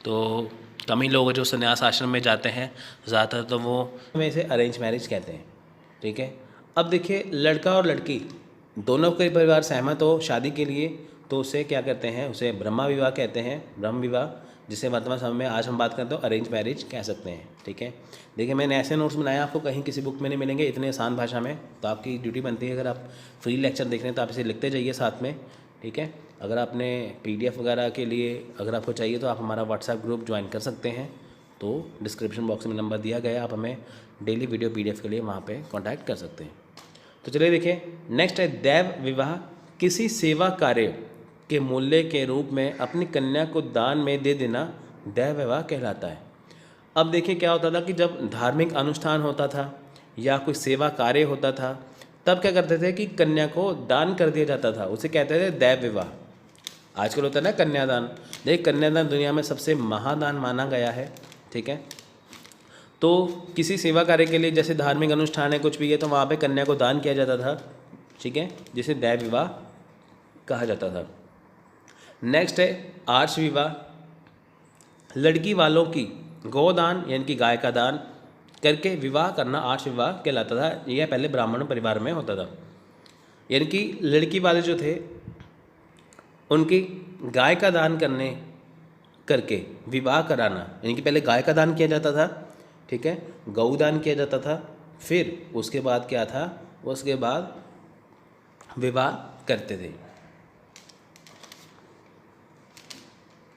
तो कम ही लोग जो संन्यास आश्रम में जाते हैं, ज़्यादातर तो वो में इसे अरेंज मैरिज कहते हैं। ठीक है, अब देखिए, लड़का और लड़की दोनों के परिवार सहमत हो शादी के लिए तो उसे क्या कहते हैं, उसे ब्रह्मा विवाह कहते हैं, ब्रह्म विवाह। जिसे वर्तमान समय में आज हम बात करते हो अरेंज मैरिज कह सकते हैं। ठीक है, देखिए मैंने ऐसे नोट्स बनाए आपको कहीं किसी बुक में नहीं मिलेंगे इतने आसान भाषा में, तो आपकी ड्यूटी बनती है अगर आप फ्री लेक्चर देख रहे हैं तो आप इसे लिखते जाइए साथ में। ठीक है, अगर आपने PDF वगैरह के लिए अगर आपको चाहिए तो आप हमारा व्हाट्सएप ग्रुप ज्वाइन कर सकते हैं, तो डिस्क्रिप्शन बॉक्स में नंबर दिया गया है, आप हमें डेली वीडियो PDF के लिए वहाँ पे कांटेक्ट कर सकते हैं। तो चलिए देखिए नेक्स्ट है दैव विवाह, किसी सेवा कार्य के मूल्य के रूप में अपनी कन्या को दान में दे देना दैव विवाह कहलाता है। अब देखिए क्या होता था कि जब धार्मिक अनुष्ठान होता था या कोई सेवा कार्य होता था तब क्या करते थे कि कन्या को दान कर दिया जाता था, उसे कहते थे दैव विवाह। आजकल होता है ना कन्यादान, देखिए कन्यादान दुनिया में सबसे महादान माना गया है। ठीक है, तो किसी सेवा कार्य के लिए जैसे धार्मिक अनुष्ठान है कुछ भी है तो वहाँ पे कन्या को दान किया जाता था। ठीक है, जिसे दैव विवाह कहा जाता था। नेक्स्ट है आर्ष विवाह, लड़की वालों की गोदान यानी कि गाय का दान करके विवाह करना आर्ष विवाह कहलाता था। यह पहले ब्राह्मण परिवार में होता था, यानी कि लड़की वाले जो थे उनकी गाय का दान करके विवाह कराना, यानी कि पहले गाय का दान किया जाता था। ठीक है, गौ दान किया जाता था, फिर उसके बाद क्या था, उसके बाद विवाह करते थे।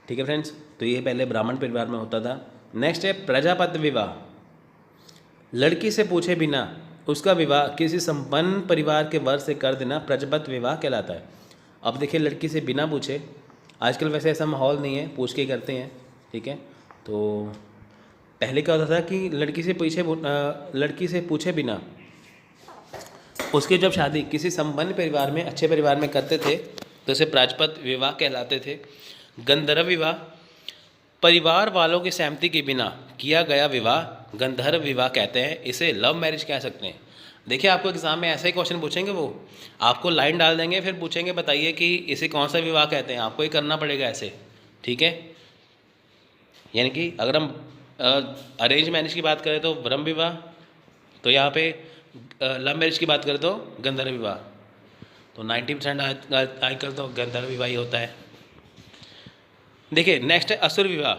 ठीक है फ्रेंड्स, तो ये पहले ब्राह्मण परिवार में होता था। नेक्स्ट है प्रजापति विवाह, लड़की से पूछे बिना उसका विवाह किसी संपन्न परिवार के वर से कर देना प्रजापति विवाह कहलाता है। अब देखिए लड़की से बिना पूछे, आजकल वैसे ऐसा माहौल नहीं है, पूछ के ही करते हैं। ठीक है, तो पहले क्या होता था कि लड़की से पूछे बिना उसकी जब शादी किसी संपन्न परिवार में अच्छे परिवार में करते थे तो उसे प्रजापति विवाह कहलाते थे। गंधर्व विवाह, परिवार वालों की सहमति के बिना किया गया विवाह गंधर्व विवाह कहते हैं, इसे लव मैरिज कह सकते हैं। देखिए आपको एग्जाम में ऐसा ही क्वेश्चन पूछेंगे, वो आपको लाइन डाल देंगे, फिर पूछेंगे बताइए कि इसे कौन सा विवाह कहते हैं, आपको ही करना पड़ेगा ऐसे। ठीक है, यानी कि अगर हम अरेंज मैरिज की बात करें तो ब्रह्म विवाह, तो यहाँ पे लव मैरिज की बात करें तो गंधर्व विवाह, तो 90% आजकल तो गंधर्व विवाह ही होता है। देखिए नेक्स्ट है असुर विवाह,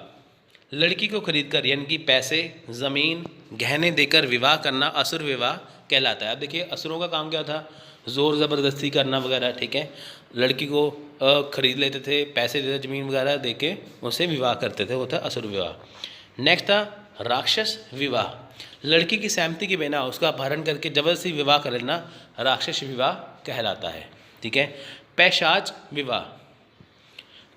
लड़की को खरीद कर यानी कि पैसे ज़मीन गहने देकर विवाह करना असुर विवाह कहलाता है। अब देखिए असुरों का काम क्या था, ज़ोर ज़बरदस्ती करना वगैरह। ठीक है, लड़की को खरीद लेते थे, पैसे देते, ज़मीन वगैरह दे के उससे विवाह करते थे, वो था असुर विवाह। नेक्स्ट था राक्षस विवाह, लड़की की सहमति के बिना उसका अपहरण करके जबरदस्ती विवाह कर लेना राक्षस विवाह कहलाता है। ठीक है, पैशाच विवाह,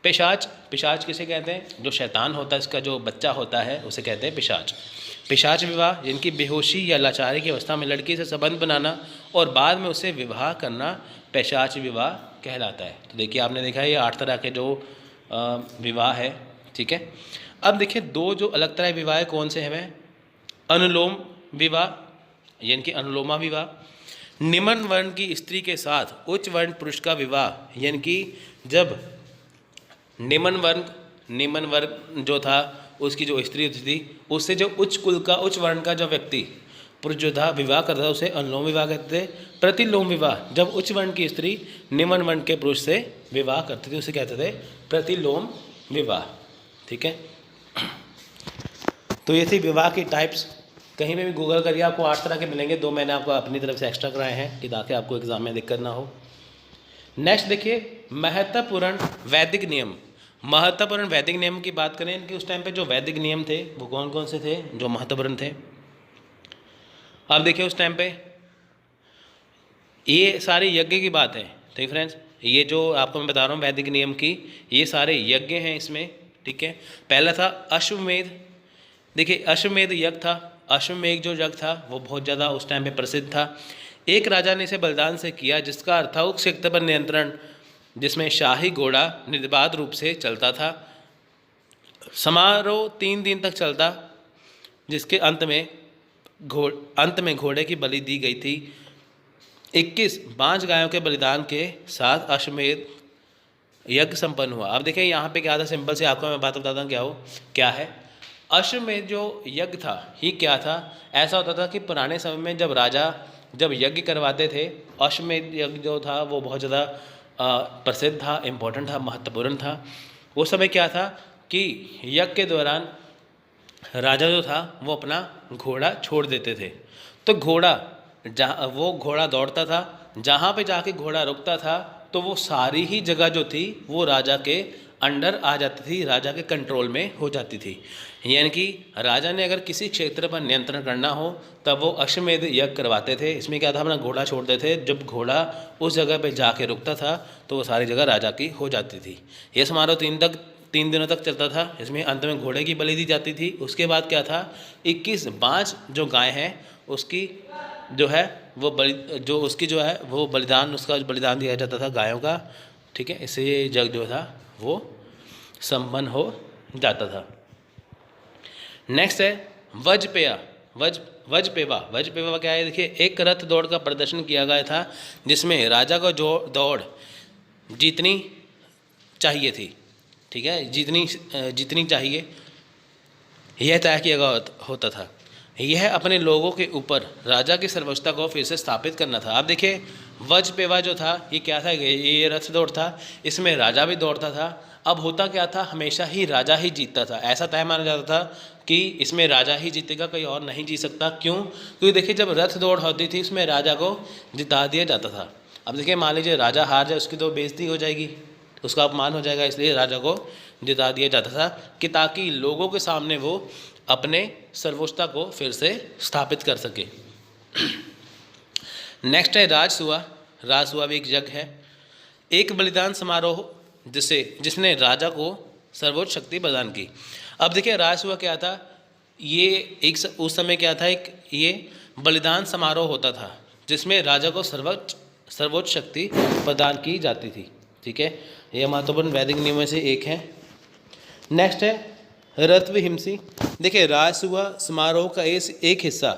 पिशाच किसे कहते हैं, जो शैतान होता है इसका जो बच्चा होता है उसे कहते हैं पिशाच। पिशाच विवाह जिनकी बेहोशी या लाचारी की अवस्था में लड़की से संबंध बनाना और बाद में उसे विवाह करना पिशाच विवाह कहलाता है। तो देखिए आपने देखा है ये 8 तरह के जो विवाह है। ठीक है, अब देखिए 2 जो अलग तरह के विवाह कौन से हैं, अनुलोम विवाह यानी कि अनुलोमा विवाह, निम्न वर्ण की स्त्री के साथ उच्च वर्ण पुरुष का विवाह, यानी कि जब निम्न वर्ग जो था उसकी जो स्त्री होती थी उससे जो उच्च कुल का उच्च वर्ण का जो व्यक्ति पुरुष जो था विवाह करता था उसे अनुलोम विवाह कहते थे। प्रतिलोम विवाह, जब उच्च वर्ण की स्त्री निम्न वर्ण के पुरुष से विवाह करती थी उसे कहते थे प्रतिलोम विवाह। ठीक है, तो ये थी विवाह की टाइप्स। कहीं पे भी गूगल करिए आपको 8 तरह के मिलेंगे, 2 मैंने आपको अपनी तरफ से एक्स्ट्रा कराए हैं कि ताकि आपको एग्जाम में दिक्कत ना हो। नेक्स्ट देखिए महत्वपूर्ण वैदिक नियम, महत्वपूर्ण वैदिक नियम की बात करें कि उस टाइम पे जो वैदिक नियम थे वो कौन कौन से थे जो महत्वपूर्ण थे। अब देखिए उस टाइम पे ये सारे यज्ञ की बात है। ठीक फ्रेंड्स, ये जो आपको मैं बता रहा हूँ वैदिक नियम की, ये सारे यज्ञ हैं इसमें। ठीक है, पहला था अश्वमेध। देखिए अश्वमेध यज्ञ था, अश्वमेध जो यज्ञ था वो बहुत ज़्यादा उस टाइम पे प्रसिद्ध था। एक राजा ने इसे बलिदान से किया जिसका अर्थ था उस क्षेत्र पर नियंत्रण, जिसमें शाही घोड़ा निर्बाध रूप से चलता था। समारोह 3 दिन तक चलता, जिसके अंत में घोड़े की बलि दी गई थी। 21 5 गायों के बलिदान के साथ अश्वमेध यज्ञ संपन्न हुआ। अब देखिए यहाँ पे क्या था, सिंपल से आपको मैं बात बताता हूँ क्या है। अश्वमेध जो यज्ञ था ही क्या था, ऐसा होता था कि पुराने समय में जब राजा जब यज्ञ करवाते थे, अश्वमेध यज्ञ जो था वो बहुत ज़्यादा प्रसिद्ध था, इम्पोर्टेंट था, महत्वपूर्ण था। वो समय क्या था कि यज्ञ के दौरान राजा जो था वो अपना घोड़ा छोड़ देते थे। तो घोड़ा दौड़ता था, जहाँ पे जाके घोड़ा रुकता था तो वो सारी ही जगह जो थी वो राजा के अंडर आ जाती थी, राजा के कंट्रोल में हो जाती थी। यानी कि राजा ने अगर किसी क्षेत्र पर नियंत्रण करना हो तब वो अश्वमेध यज्ञ करवाते थे। इसमें क्या था, अपना घोड़ा छोड़ते थे, जब घोड़ा उस जगह पे जाके रुकता था तो वो सारी जगह राजा की हो जाती थी। ये समारोह 3 दिनों तक चलता था। इसमें अंत में घोड़े की बलि दी जाती थी। उसके बाद क्या था, 21 बाँझ जो गाय है उसकी जो है वो बलिदान, उसका बलिदान दिया जाता था गायों का। ठीक है, इससे ये जग जो था वो संपन्न हो जाता था। नेक्स्ट है वजपेया। वजपेवा क्या है, देखिए एक रथ दौड़ का प्रदर्शन किया गया था जिसमें राजा को जो दौड़ जीतनी चाहिए थी, ठीक है, जीतनी चाहिए यह तय किया गया होता था। यह अपने लोगों के ऊपर राजा की सर्वोच्चता को फिर से स्थापित करना था। अब देखिए वजपेवा जो था ये क्या था, ये रथ दौड़ था, इसमें राजा भी दौड़ता था। अब होता क्या था, हमेशा ही राजा ही जीतता था। ऐसा तय माना जाता था कि इसमें राजा ही जीतेगा, कोई और नहीं जीत सकता। क्यों? क्योंकि देखिए जब रथ दौड़ होती थी इसमें राजा को जिता दिया जाता था। अब देखिए मान लीजिए राजा हार जाए, उसकी तो बेइज्जती हो जाएगी, उसका अपमान हो जाएगा, इसलिए राजा को जिता दिया जाता था कि ताकि लोगों के सामने वो अपने सर्वोच्चता को फिर से स्थापित कर सके। नेक्स्ट है राजसूआ। राजसूआ भी एक यज्ञ है, एक बलिदान समारोह जिसने राजा को सर्वोच्च शक्ति प्रदान की। अब देखिए राजसूआ क्या था, ये उस समय क्या था, एक ये बलिदान समारोह होता था जिसमें राजा को सर्वोच्च शक्ति प्रदान की जाती थी। ठीक है, यह महत्वपूर्ण वैदिक नियमों से एक है। नेक्स्ट है रथविहिंसी। देखिए राजसूआ समारोह का एक हिस्सा,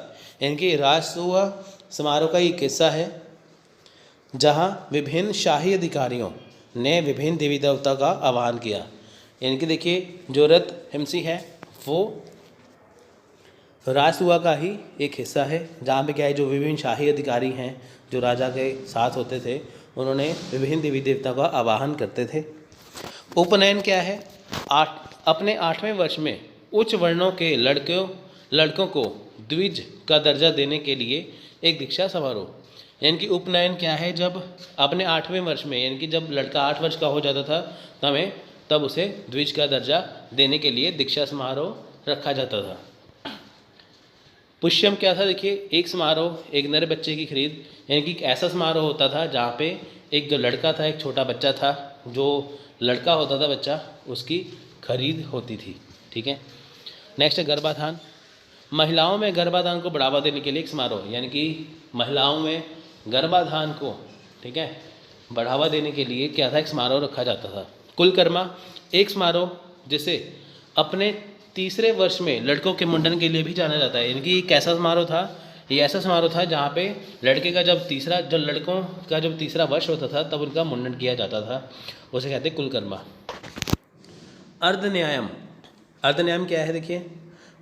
यानी कि राजसूआ समारोह का एक हिस्सा है जहाँ विभिन्न शाही अधिकारियों ने विभिन्न देवी देवता का आह्वान किया। यानी कि देखिए जो रथहिंसी है वो राजसूआ का ही एक हिस्सा है, जहाँ पे क्या है, जो विभिन्न शाही अधिकारी हैं जो राजा के साथ होते थे उन्होंने विभिन्न देवी देवता का आवाहन करते थे। उपनयन क्या है, अपने 8वें वर्ष में उच्च वर्णों के लड़कों को द्विज का दर्जा देने के लिए एक दीक्षा समारोह। यानी कि उपनयन क्या है, जब अपने 8वें वर्ष में, यानी कि जब लड़का 8 वर्ष का हो जाता था तब उसे द्विज का दर्जा देने के लिए दीक्षा समारोह रखा जाता था। पुष्यम क्या था, देखिए एक समारोह, एक नर बच्चे की खरीद, यानी कि एक ऐसा समारोह होता था जहाँ पे एक जो लड़का था, एक छोटा बच्चा था, जो लड़का होता था बच्चा, उसकी खरीद होती थी। ठीक है, नेक्स्ट है गर्भाधान। महिलाओं में गर्भाधान को बढ़ावा देने के लिए एक समारोह, यानी कि महिलाओं में गर्भाधान को, ठीक है, बढ़ावा देने के लिए क्या था, एक समारोह रखा जाता था। कुलकर्मा एक समारोह जिसे अपने 3रे वर्ष में लड़कों के मुंडन के लिए भी जाना जाता है। यानी कि एक ऐसा समारोह था, ये ऐसा समारोह था जहाँ पे लड़के का जब लड़कों का जब 3रा वर्ष होता था तब उनका मुंडन किया जाता था, उसे कहते कुलकर्मा। अर्धन्यायम क्या है, देखिए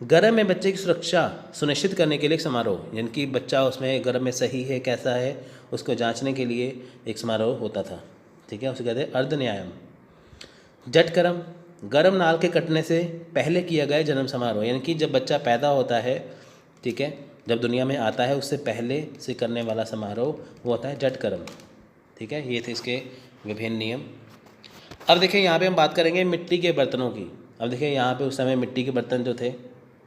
गर्भ में बच्चे की सुरक्षा सुनिश्चित करने के लिए एक समारोह, यानी कि बच्चा उसमें गर्भ में सही है कैसा है उसको जांचने के लिए एक समारोह होता था। ठीक है, उसे कहते हैं अर्धन्यायम। जटकर्म गर्भ नाल के कटने से पहले किया गया जन्म समारोह, यानी कि जब बच्चा पैदा होता है, ठीक है, जब दुनिया में आता है उससे पहले से करने वाला समारोह वो होता है जटकर्म। ठीक है, ये थे इसके विभिन्न नियम। अब देखिए यहाँ पे हम बात करेंगे मिट्टी के बर्तनों की। अब देखिए यहाँ पे उस समय मिट्टी के बर्तन जो थे,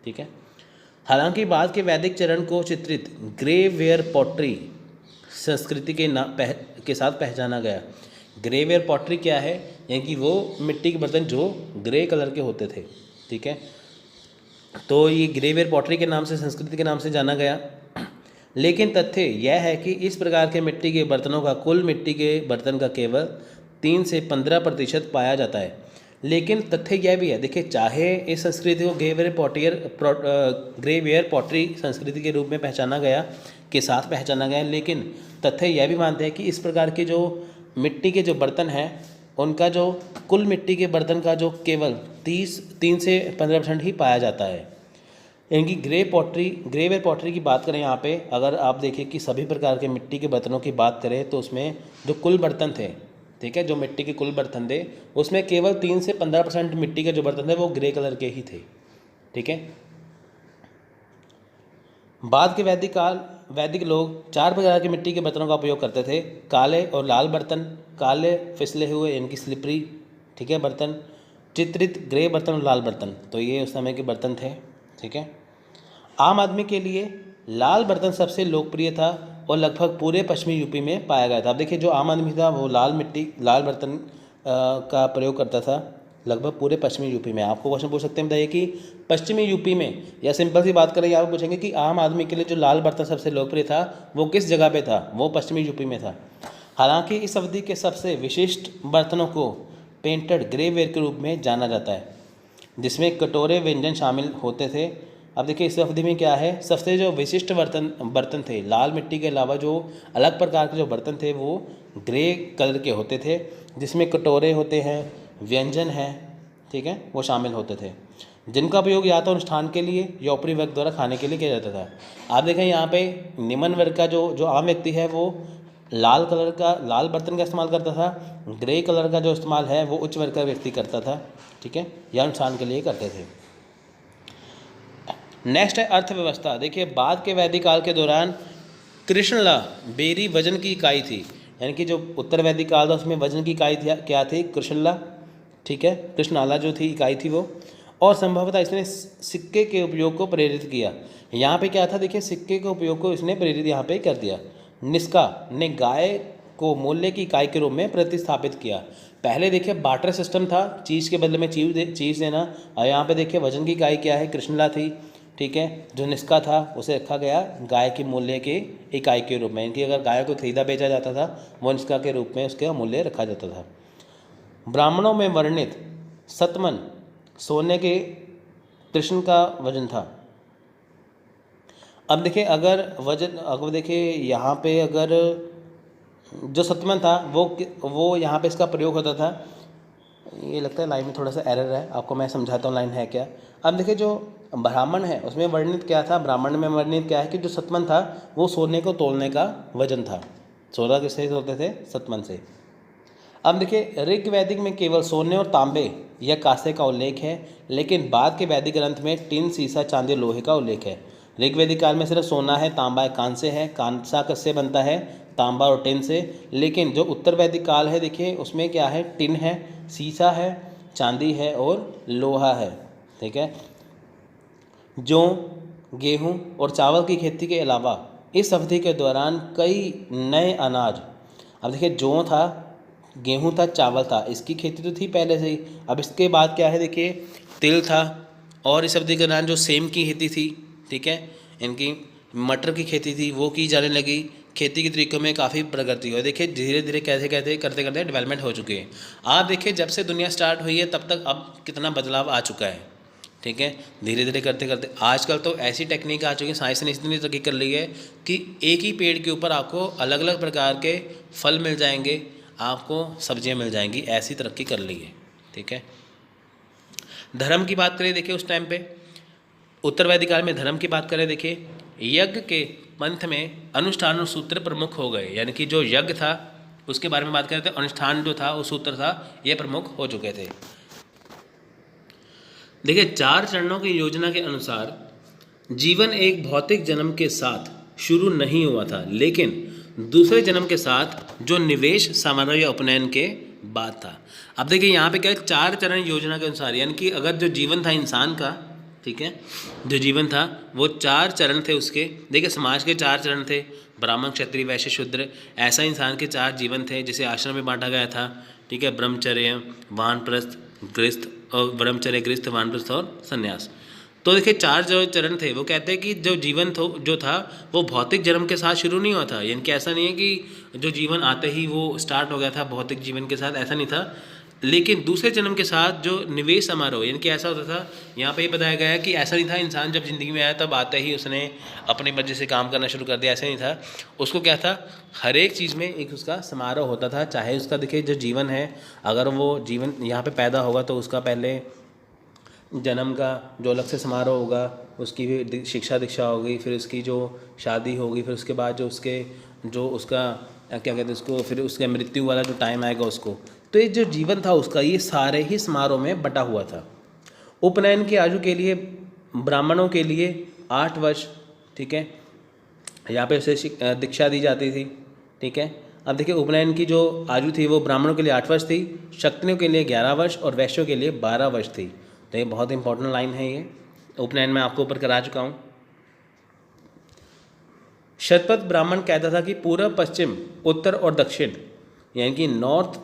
ठीक है, हालांकि बाद के वैदिक चरण को चित्रित ग्रे वेयर पॉटरी संस्कृति के साथ पहचाना गया। ग्रे वेयर पॉटरी क्या है, यानी कि वो मिट्टी के बर्तन जो ग्रे कलर के होते थे। ठीक है, तो ये ग्रे वेयर पॉटरी के नाम से, संस्कृति के नाम से जाना गया। लेकिन तथ्य यह है कि इस प्रकार के मिट्टी के बर्तनों का कुल मिट्टी के बर्तन का केवल 3 से 15% पाया जाता है। लेकिन तथ्य यह भी है, देखिए चाहे इस संस्कृति को ग्रे वेयर पॉटरी संस्कृति के रूप में पहचाना गया, लेकिन तथ्य यह भी मानते हैं कि इस प्रकार के जो मिट्टी के जो बर्तन हैं उनका जो कुल मिट्टी के बर्तन का जो केवल 3 से 15% ही पाया जाता है। यानी कि ग्रे वेयर पॉटरी की बात करें यहाँ पे, अगर आप देखिए कि सभी प्रकार के मिट्टी के बर्तनों की बात करें तो उसमें जो कुल बर्तन थे, ठीक है, जो मिट्टी के कुल बर्तन थे उसमें केवल 3 से 15% मिट्टी के जो बर्तन थे वो ग्रे कलर के ही थे। ठीक है, बाद के वैदिक लोग 4 प्रकार की मिट्टी के बर्तनों का उपयोग करते थे। काले और लाल बर्तन, काले फिसले हुए यानी कि स्लिपरी, ठीक है, बर्तन, चित्रित ग्रे बर्तन और लाल बर्तन, तो ये उस समय के बर्तन थे। ठीक है, आम आदमी के लिए लाल बर्तन सबसे लोकप्रिय था और लगभग पूरे पश्चिमी यूपी में पाया गया था। अब देखिए, जो आम आदमी था वो लाल बर्तन का प्रयोग करता था लगभग पूरे पश्चिमी यूपी में। आपको क्वेश्चन पूछ सकते हैं, बताइए कि पश्चिमी यूपी में, या सिंपल सी बात करें, यहाँ पे पूछेंगे कि आम आदमी के लिए जो लाल बर्तन सबसे लोकप्रिय था वो किस जगह पे था, वो पश्चिमी यूपी में था। हालांकि इस अवधि के सबसे विशिष्ट बर्तनों को पेंटेड ग्रेवेयर के रूप में जाना जाता है, जिसमें कटोरे व्यंजन शामिल होते थे। अब देखिए, इस अवधि में क्या है, सबसे जो विशिष्ट बर्तन थे, लाल मिट्टी के अलावा जो अलग प्रकार के जो बर्तन थे वो ग्रे कलर के होते थे, जिसमें कटोरे होते हैं, व्यंजन है, ठीक है, वो शामिल होते थे, जिनका उपयोग या तो अनुष्ठान के लिए या ऊपरी वर्ग द्वारा खाने के लिए किया जाता था। आप देखें यहाँ पे निम्न वर्ग का जो आम व्यक्ति है वो लाल बर्तन का इस्तेमाल करता था, ग्रे कलर का जो इस्तेमाल है वो उच्च वर्ग का व्यक्ति करता था। ठीक है, या अनुष्ठान के लिए करते थे। नेक्स्ट है अर्थव्यवस्था। देखिए, बाद के वैदिक काल के दौरान कृष्णला बेरी वजन की इकाई थी, यानी कि जो उत्तर वैदिक काल था उसमें वजन की इकाई क्या थी, कृष्णला। ठीक है, कृष्णाला जो थी इकाई थी वो, और संभवतः इसने सिक्के के उपयोग को प्रेरित किया। यहाँ पे क्या था, देखिए, सिक्के के उपयोग को इसने प्रेरित यहाँ पे कर दिया। निष्का ने गाय को मूल्य की इकाई के रूप में प्रतिस्थापित किया। पहले देखिए बार्टर सिस्टम था, चीज़ के बदले में चीज़ देना, और यहाँ पे देखिए वजन की इकाई क्या है, कृष्णला थी। ठीक है, जो निष्का था उसे रखा गया गाय की मूल्य के इकाई के रूप में, इनकी अगर गाय को खरीदा बेचा जाता था वो निष्का के रूप में उसका मूल्य रखा जाता था। ब्राह्मणों में वर्णित सतमन सोने के कृष्ण का वजन था। अब देखिए, अगर देखिए यहाँ पे अगर जो सतमन था वो यहाँ पे इसका प्रयोग होता था। ये लगता है लाइन में थोड़ा सा एरर है, आपको मैं समझाता हूँ लाइन है क्या। अब देखिए, जो ब्राह्मण है उसमें वर्णित क्या था, ब्राह्मण में वर्णित क्या है कि जो सतमन था वो सोने को तोलने का वजन था। सोना किससे तोलते थे, सतमन से। अब देखिए, ऋग वैदिक में केवल सोने और तांबे या कांसे का उल्लेख है, लेकिन बाद के वैदिक ग्रंथ में टिन, सीसा, चांदी, लोहे का उल्लेख है। ऋग वैदिक काल में सिर्फ सोना है, तांबा है, कांसे है। कांसा किससे बनता है, तांबा और टिन से। लेकिन जो उत्तर वैदिक काल है देखिए, उसमें क्या है, टिन है, सीसा है, चांदी है और लोहा है। ठीक है, जौ, गेहूँ और चावल की खेती के अलावा इस अवधि के दौरान कई नए अनाज, अब देखिए जौ था, गेहूँ था, चावल था, इसकी खेती तो थी पहले से ही। अब इसके बाद क्या है, देखिए तिल था, और इस अवधि के दौरान जो सेम की खेती थी, ठीक है, इनकी मटर की खेती थी, वो की जाने लगी। खेती के तरीक़ों में काफ़ी प्रगति हुई। देखिए धीरे धीरे कैसे कैसे करते करते डेवलपमेंट हो चुकी है। आप देखिए, जब से दुनिया स्टार्ट हुई है तब तक अब कितना बदलाव आ चुका है। ठीक है, धीरे धीरे करते करते आजकल तो ऐसी टेक्निक आ चुकी है, साइंस ने इतनी तरक्की कर ली है कि एक ही पेड़ के ऊपर आपको अलग अलग प्रकार के फल मिल जाएंगे, आपको सब्जियां मिल जाएंगी, ऐसी तरक्की कर ली है। ठीक है, धर्म की बात करें, देखिए उस टाइम पे उत्तर वैदिक काल में धर्म की बात करें, देखिए यज्ञ के पंथ में अनुष्ठान और सूत्र प्रमुख हो गए, यानी कि जो यज्ञ था उसके बारे में बात करें तो अनुष्ठान जो था, वो सूत्र था, ये प्रमुख हो चुके थे। देखिए, 4 चरणों की योजना के अनुसार जीवन एक भौतिक जन्म के साथ शुरू नहीं हुआ था, लेकिन दूसरे जन्म के साथ जो निवेश समारोह या उपनयन के बाद था। अब देखिए यहाँ पे क्या है, 4 चरण योजना के अनुसार, यानी कि अगर जो जीवन था इंसान का, ठीक है, जो जीवन था वो 4 चरण थे उसके। देखिए, समाज के 4 चरण थे, ब्राह्मण, क्षत्रिय, वैश्य, शूद्र, ऐसा इंसान के 4 जीवन थे, जिसे आश्रम में बांटा गया था। ठीक है, ब्रह्मचर्य, वानप्रस्थ, गृहस्थ, और ब्रह्मचर्य, गृहस्थ, वानप्रस्थ और संन्यास। तो देखिए 4 जो चरण थे, वो कहते हैं कि जो जीवन जो था वो भौतिक जन्म के साथ शुरू नहीं हुआ था, यानी कि ऐसा नहीं है कि जो जीवन आते ही वो स्टार्ट हो गया था भौतिक जीवन के साथ, ऐसा नहीं था। लेकिन दूसरे जन्म के साथ जो निवेश समारोह, यानी कि ऐसा होता था, यहाँ पे ये बताया गया है कि ऐसा नहीं था इंसान जब ज़िंदगी में आया तब आते ही उसने अपनी मर्जी से काम करना शुरू कर दिया, ऐसा नहीं था। उसको क्या था, हर एक चीज़ में एक उसका समारोह होता था। चाहे उसका देखिए जो जीवन है, अगर वो जीवन यहाँ पे पैदा होगा तो उसका पहले जन्म का जो अलग से समारोह होगा, उसकी भी शिक्षा दीक्षा होगी, फिर उसकी जो शादी होगी, फिर उसके बाद जो उसका क्या कहते हैं उसको, फिर उसके मृत्यु वाला जो टाइम आएगा उसको। तो ये जो जीवन था उसका, ये सारे ही समारोह में बटा हुआ था। उपनयन की आयु के लिए ब्राह्मणों के लिए 8 वर्ष, ठीक है, यहाँ पे उसे दीक्षा दी जाती थी, ठीक है। अब देखिए उपनयन की जो आयु थी वो ब्राह्मणों के लिए 8 वर्ष थी, क्षत्रियों के लिए 11 वर्ष और वैश्यों के लिए 12 वर्ष थी। तो ये बहुत इंपॉर्टेंट लाइन है, ये उपनयन में आपको ऊपर करा चुका हूँ। शतपथ ब्राह्मण कहता था कि पूर्व पश्चिम उत्तर और दक्षिण, यानी कि नॉर्थ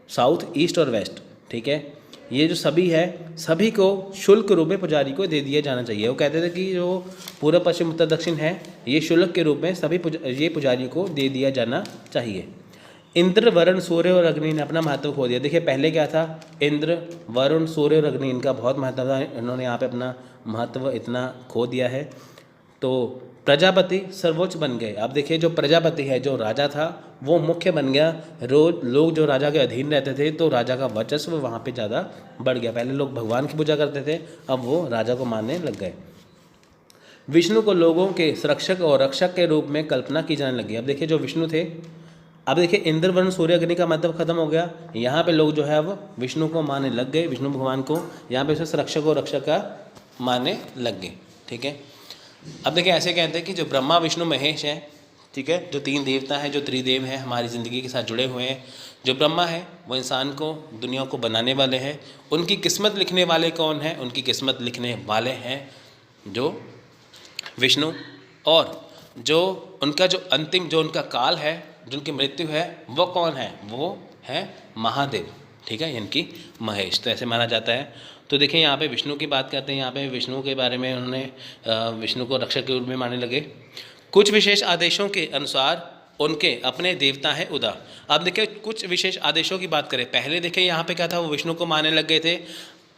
साउथ ईस्ट और वेस्ट, ठीक है, ये जो सभी है सभी को शुल्क रूप में पुजारी को दे दिया जाना चाहिए। वो कहते थे कि जो पूर्व पश्चिम उत्तर दक्षिण है ये शुल्क के रूप में सभी ये पुजारी को दे दिया जाना चाहिए। इंद्र वरुण सूर्य और अग्नि ने अपना महत्व खो दिया। देखिए पहले क्या था, इंद्र वरुण सूर्य और अग्नि इनका बहुत महत्व था, इन्होंने यहाँ पे अपना महत्व इतना खो दिया है। तो प्रजापति सर्वोच्च बन गए। अब देखिए जो प्रजापति है, जो राजा था, वो मुख्य बन गया। रोज लोग जो राजा के अधीन रहते थे तो राजा का वर्चस्व वहाँ पे ज़्यादा बढ़ गया। पहले लोग भगवान की पूजा करते थे, अब वो राजा को मानने लग गए। विष्णु को लोगों के संरक्षक और रक्षक के रूप में कल्पना की जाने लगी। अब देखिए जो विष्णु थे, अब देखिए इंद्र वरुण सूर्य अग्नि का मतलब खत्म हो गया। यहाँ पे लोग जो है अब विष्णु को मानने लग गए, विष्णु भगवान को यहाँ पे उसे संरक्षक और रक्षक का मानने लग गए, ठीक है। अब देखिए ऐसे कहते हैं कि जो ब्रह्मा विष्णु महेश हैं, ठीक है, जो 3 देवता हैं, जो त्रिदेव हैं, हमारी ज़िंदगी के साथ जुड़े हुए हैं। जो ब्रह्मा है वो इंसान को, दुनिया को बनाने वाले हैं। उनकी किस्मत लिखने वाले कौन हैं? उनकी किस्मत लिखने वाले हैं जो विष्णु, और जो उनका जो अंतिम जो उनका काल है, जो उनकी मृत्यु है, वो कौन है? वो है महादेव, ठीक है, यानी कि महेश। तो ऐसे माना जाता है। तो देखिए यहाँ पे विष्णु की बात करते हैं। यहाँ पे विष्णु के बारे में उन्होंने विष्णु को रक्षक के रूप में मानने लगे। कुछ विशेष आदेशों के अनुसार उनके अपने देवता हैं उदा। अब देखिए कुछ विशेष आदेशों की बात करें। पहले देखिए यहाँ पे क्या था, वो विष्णु को मानने लग गए थे,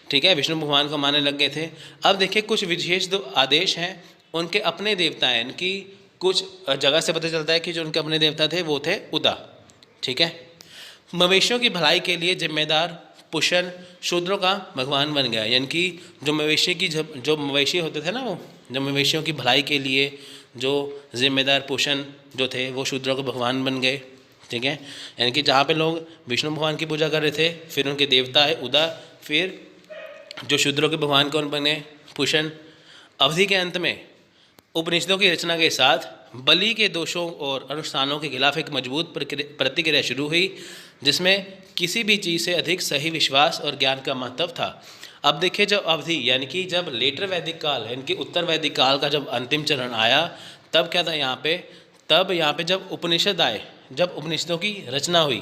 ठीक है, विष्णु भगवान को मानने लग गए थे। अब देखिए कुछ विशेष जो आदेश हैं उनके अपने देवता हैं। इनकी कुछ जगह से पता चलता है कि जो उनके अपने देवता थे वो थे उदा, ठीक है। मवेशियों की भलाई के लिए जिम्मेदार पुष्कर शूद्रों का भगवान बन गया। यानी कि जो मवेशी होते थे ना, वो जो मवेशियों की भलाई के लिए जो जिम्मेदार पुष्कर जो थे वो शूद्रों के भगवान बन गए, ठीक है। यानी कि जहाँ पे लोग विष्णु भगवान की पूजा कर रहे थे, फिर उनके देवता है उदा, फिर जो शूद्रों के भगवान कौन बने? पुष्कर। अवधि के अंत में उपनिषदों की रचना के साथ बलि के दोषों और अनुष्ठानों के खिलाफ एक मजबूत प्रतिक्रिया शुरू हुई, जिसमें किसी भी चीज़ से अधिक सही विश्वास और ज्ञान का महत्व था। अब देखिए जब अवधि यानी कि जब लेटर वैदिक काल यानी कि उत्तर वैदिक काल का जब अंतिम चरण आया, तब क्या था यहाँ पे, तब यहाँ पे जब उपनिषद आए, जब उपनिषदों की रचना हुई,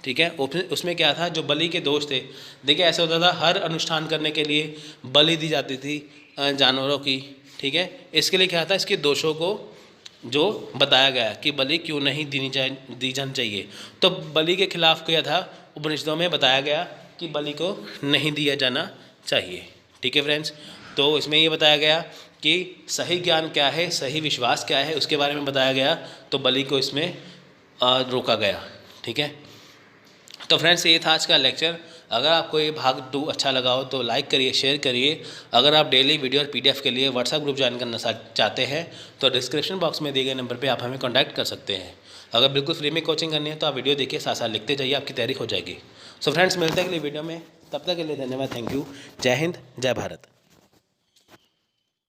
ठीक है, उसमें क्या था, जो बलि के दोष थे। देखिए ऐसा होता था, हर अनुष्ठान करने के लिए बलि दी जाती थी जानवरों की, ठीक है। इसके लिए क्या था, इसके दोषों को जो बताया गया कि बलि क्यों नहीं दी जानी चाहिए। तो बलि के खिलाफ क्या था, उपनिषदों में बताया गया कि बलि को नहीं दिया जाना चाहिए, ठीक है फ्रेंड्स। तो इसमें ये बताया गया कि सही ज्ञान क्या है, सही विश्वास क्या है, उसके बारे में बताया गया। तो बलि को इसमें रोका गया, ठीक है। तो फ्रेंड्स ये था आज का लेक्चर। अगर आपको ये भाग 2 अच्छा लगा हो तो लाइक करिए, शेयर करिए। अगर आप डेली वीडियो और पीडीएफ के लिए व्हाट्सएप ग्रुप ज्वाइन करना चाहते हैं तो डिस्क्रिप्शन बॉक्स में दिए गए नंबर पे आप हमें कांटेक्ट कर सकते हैं। अगर बिल्कुल फ्री में कोचिंग करनी है तो आप वीडियो देखिए, साथ साथ लिखते जाइए, आपकी तैयारी हो जाएगी। सो फ्रेंड्स मिलते हैं अगली वीडियो में, तब तक के लिए धन्यवाद, थैंक यू, जय हिंद, जय भारत।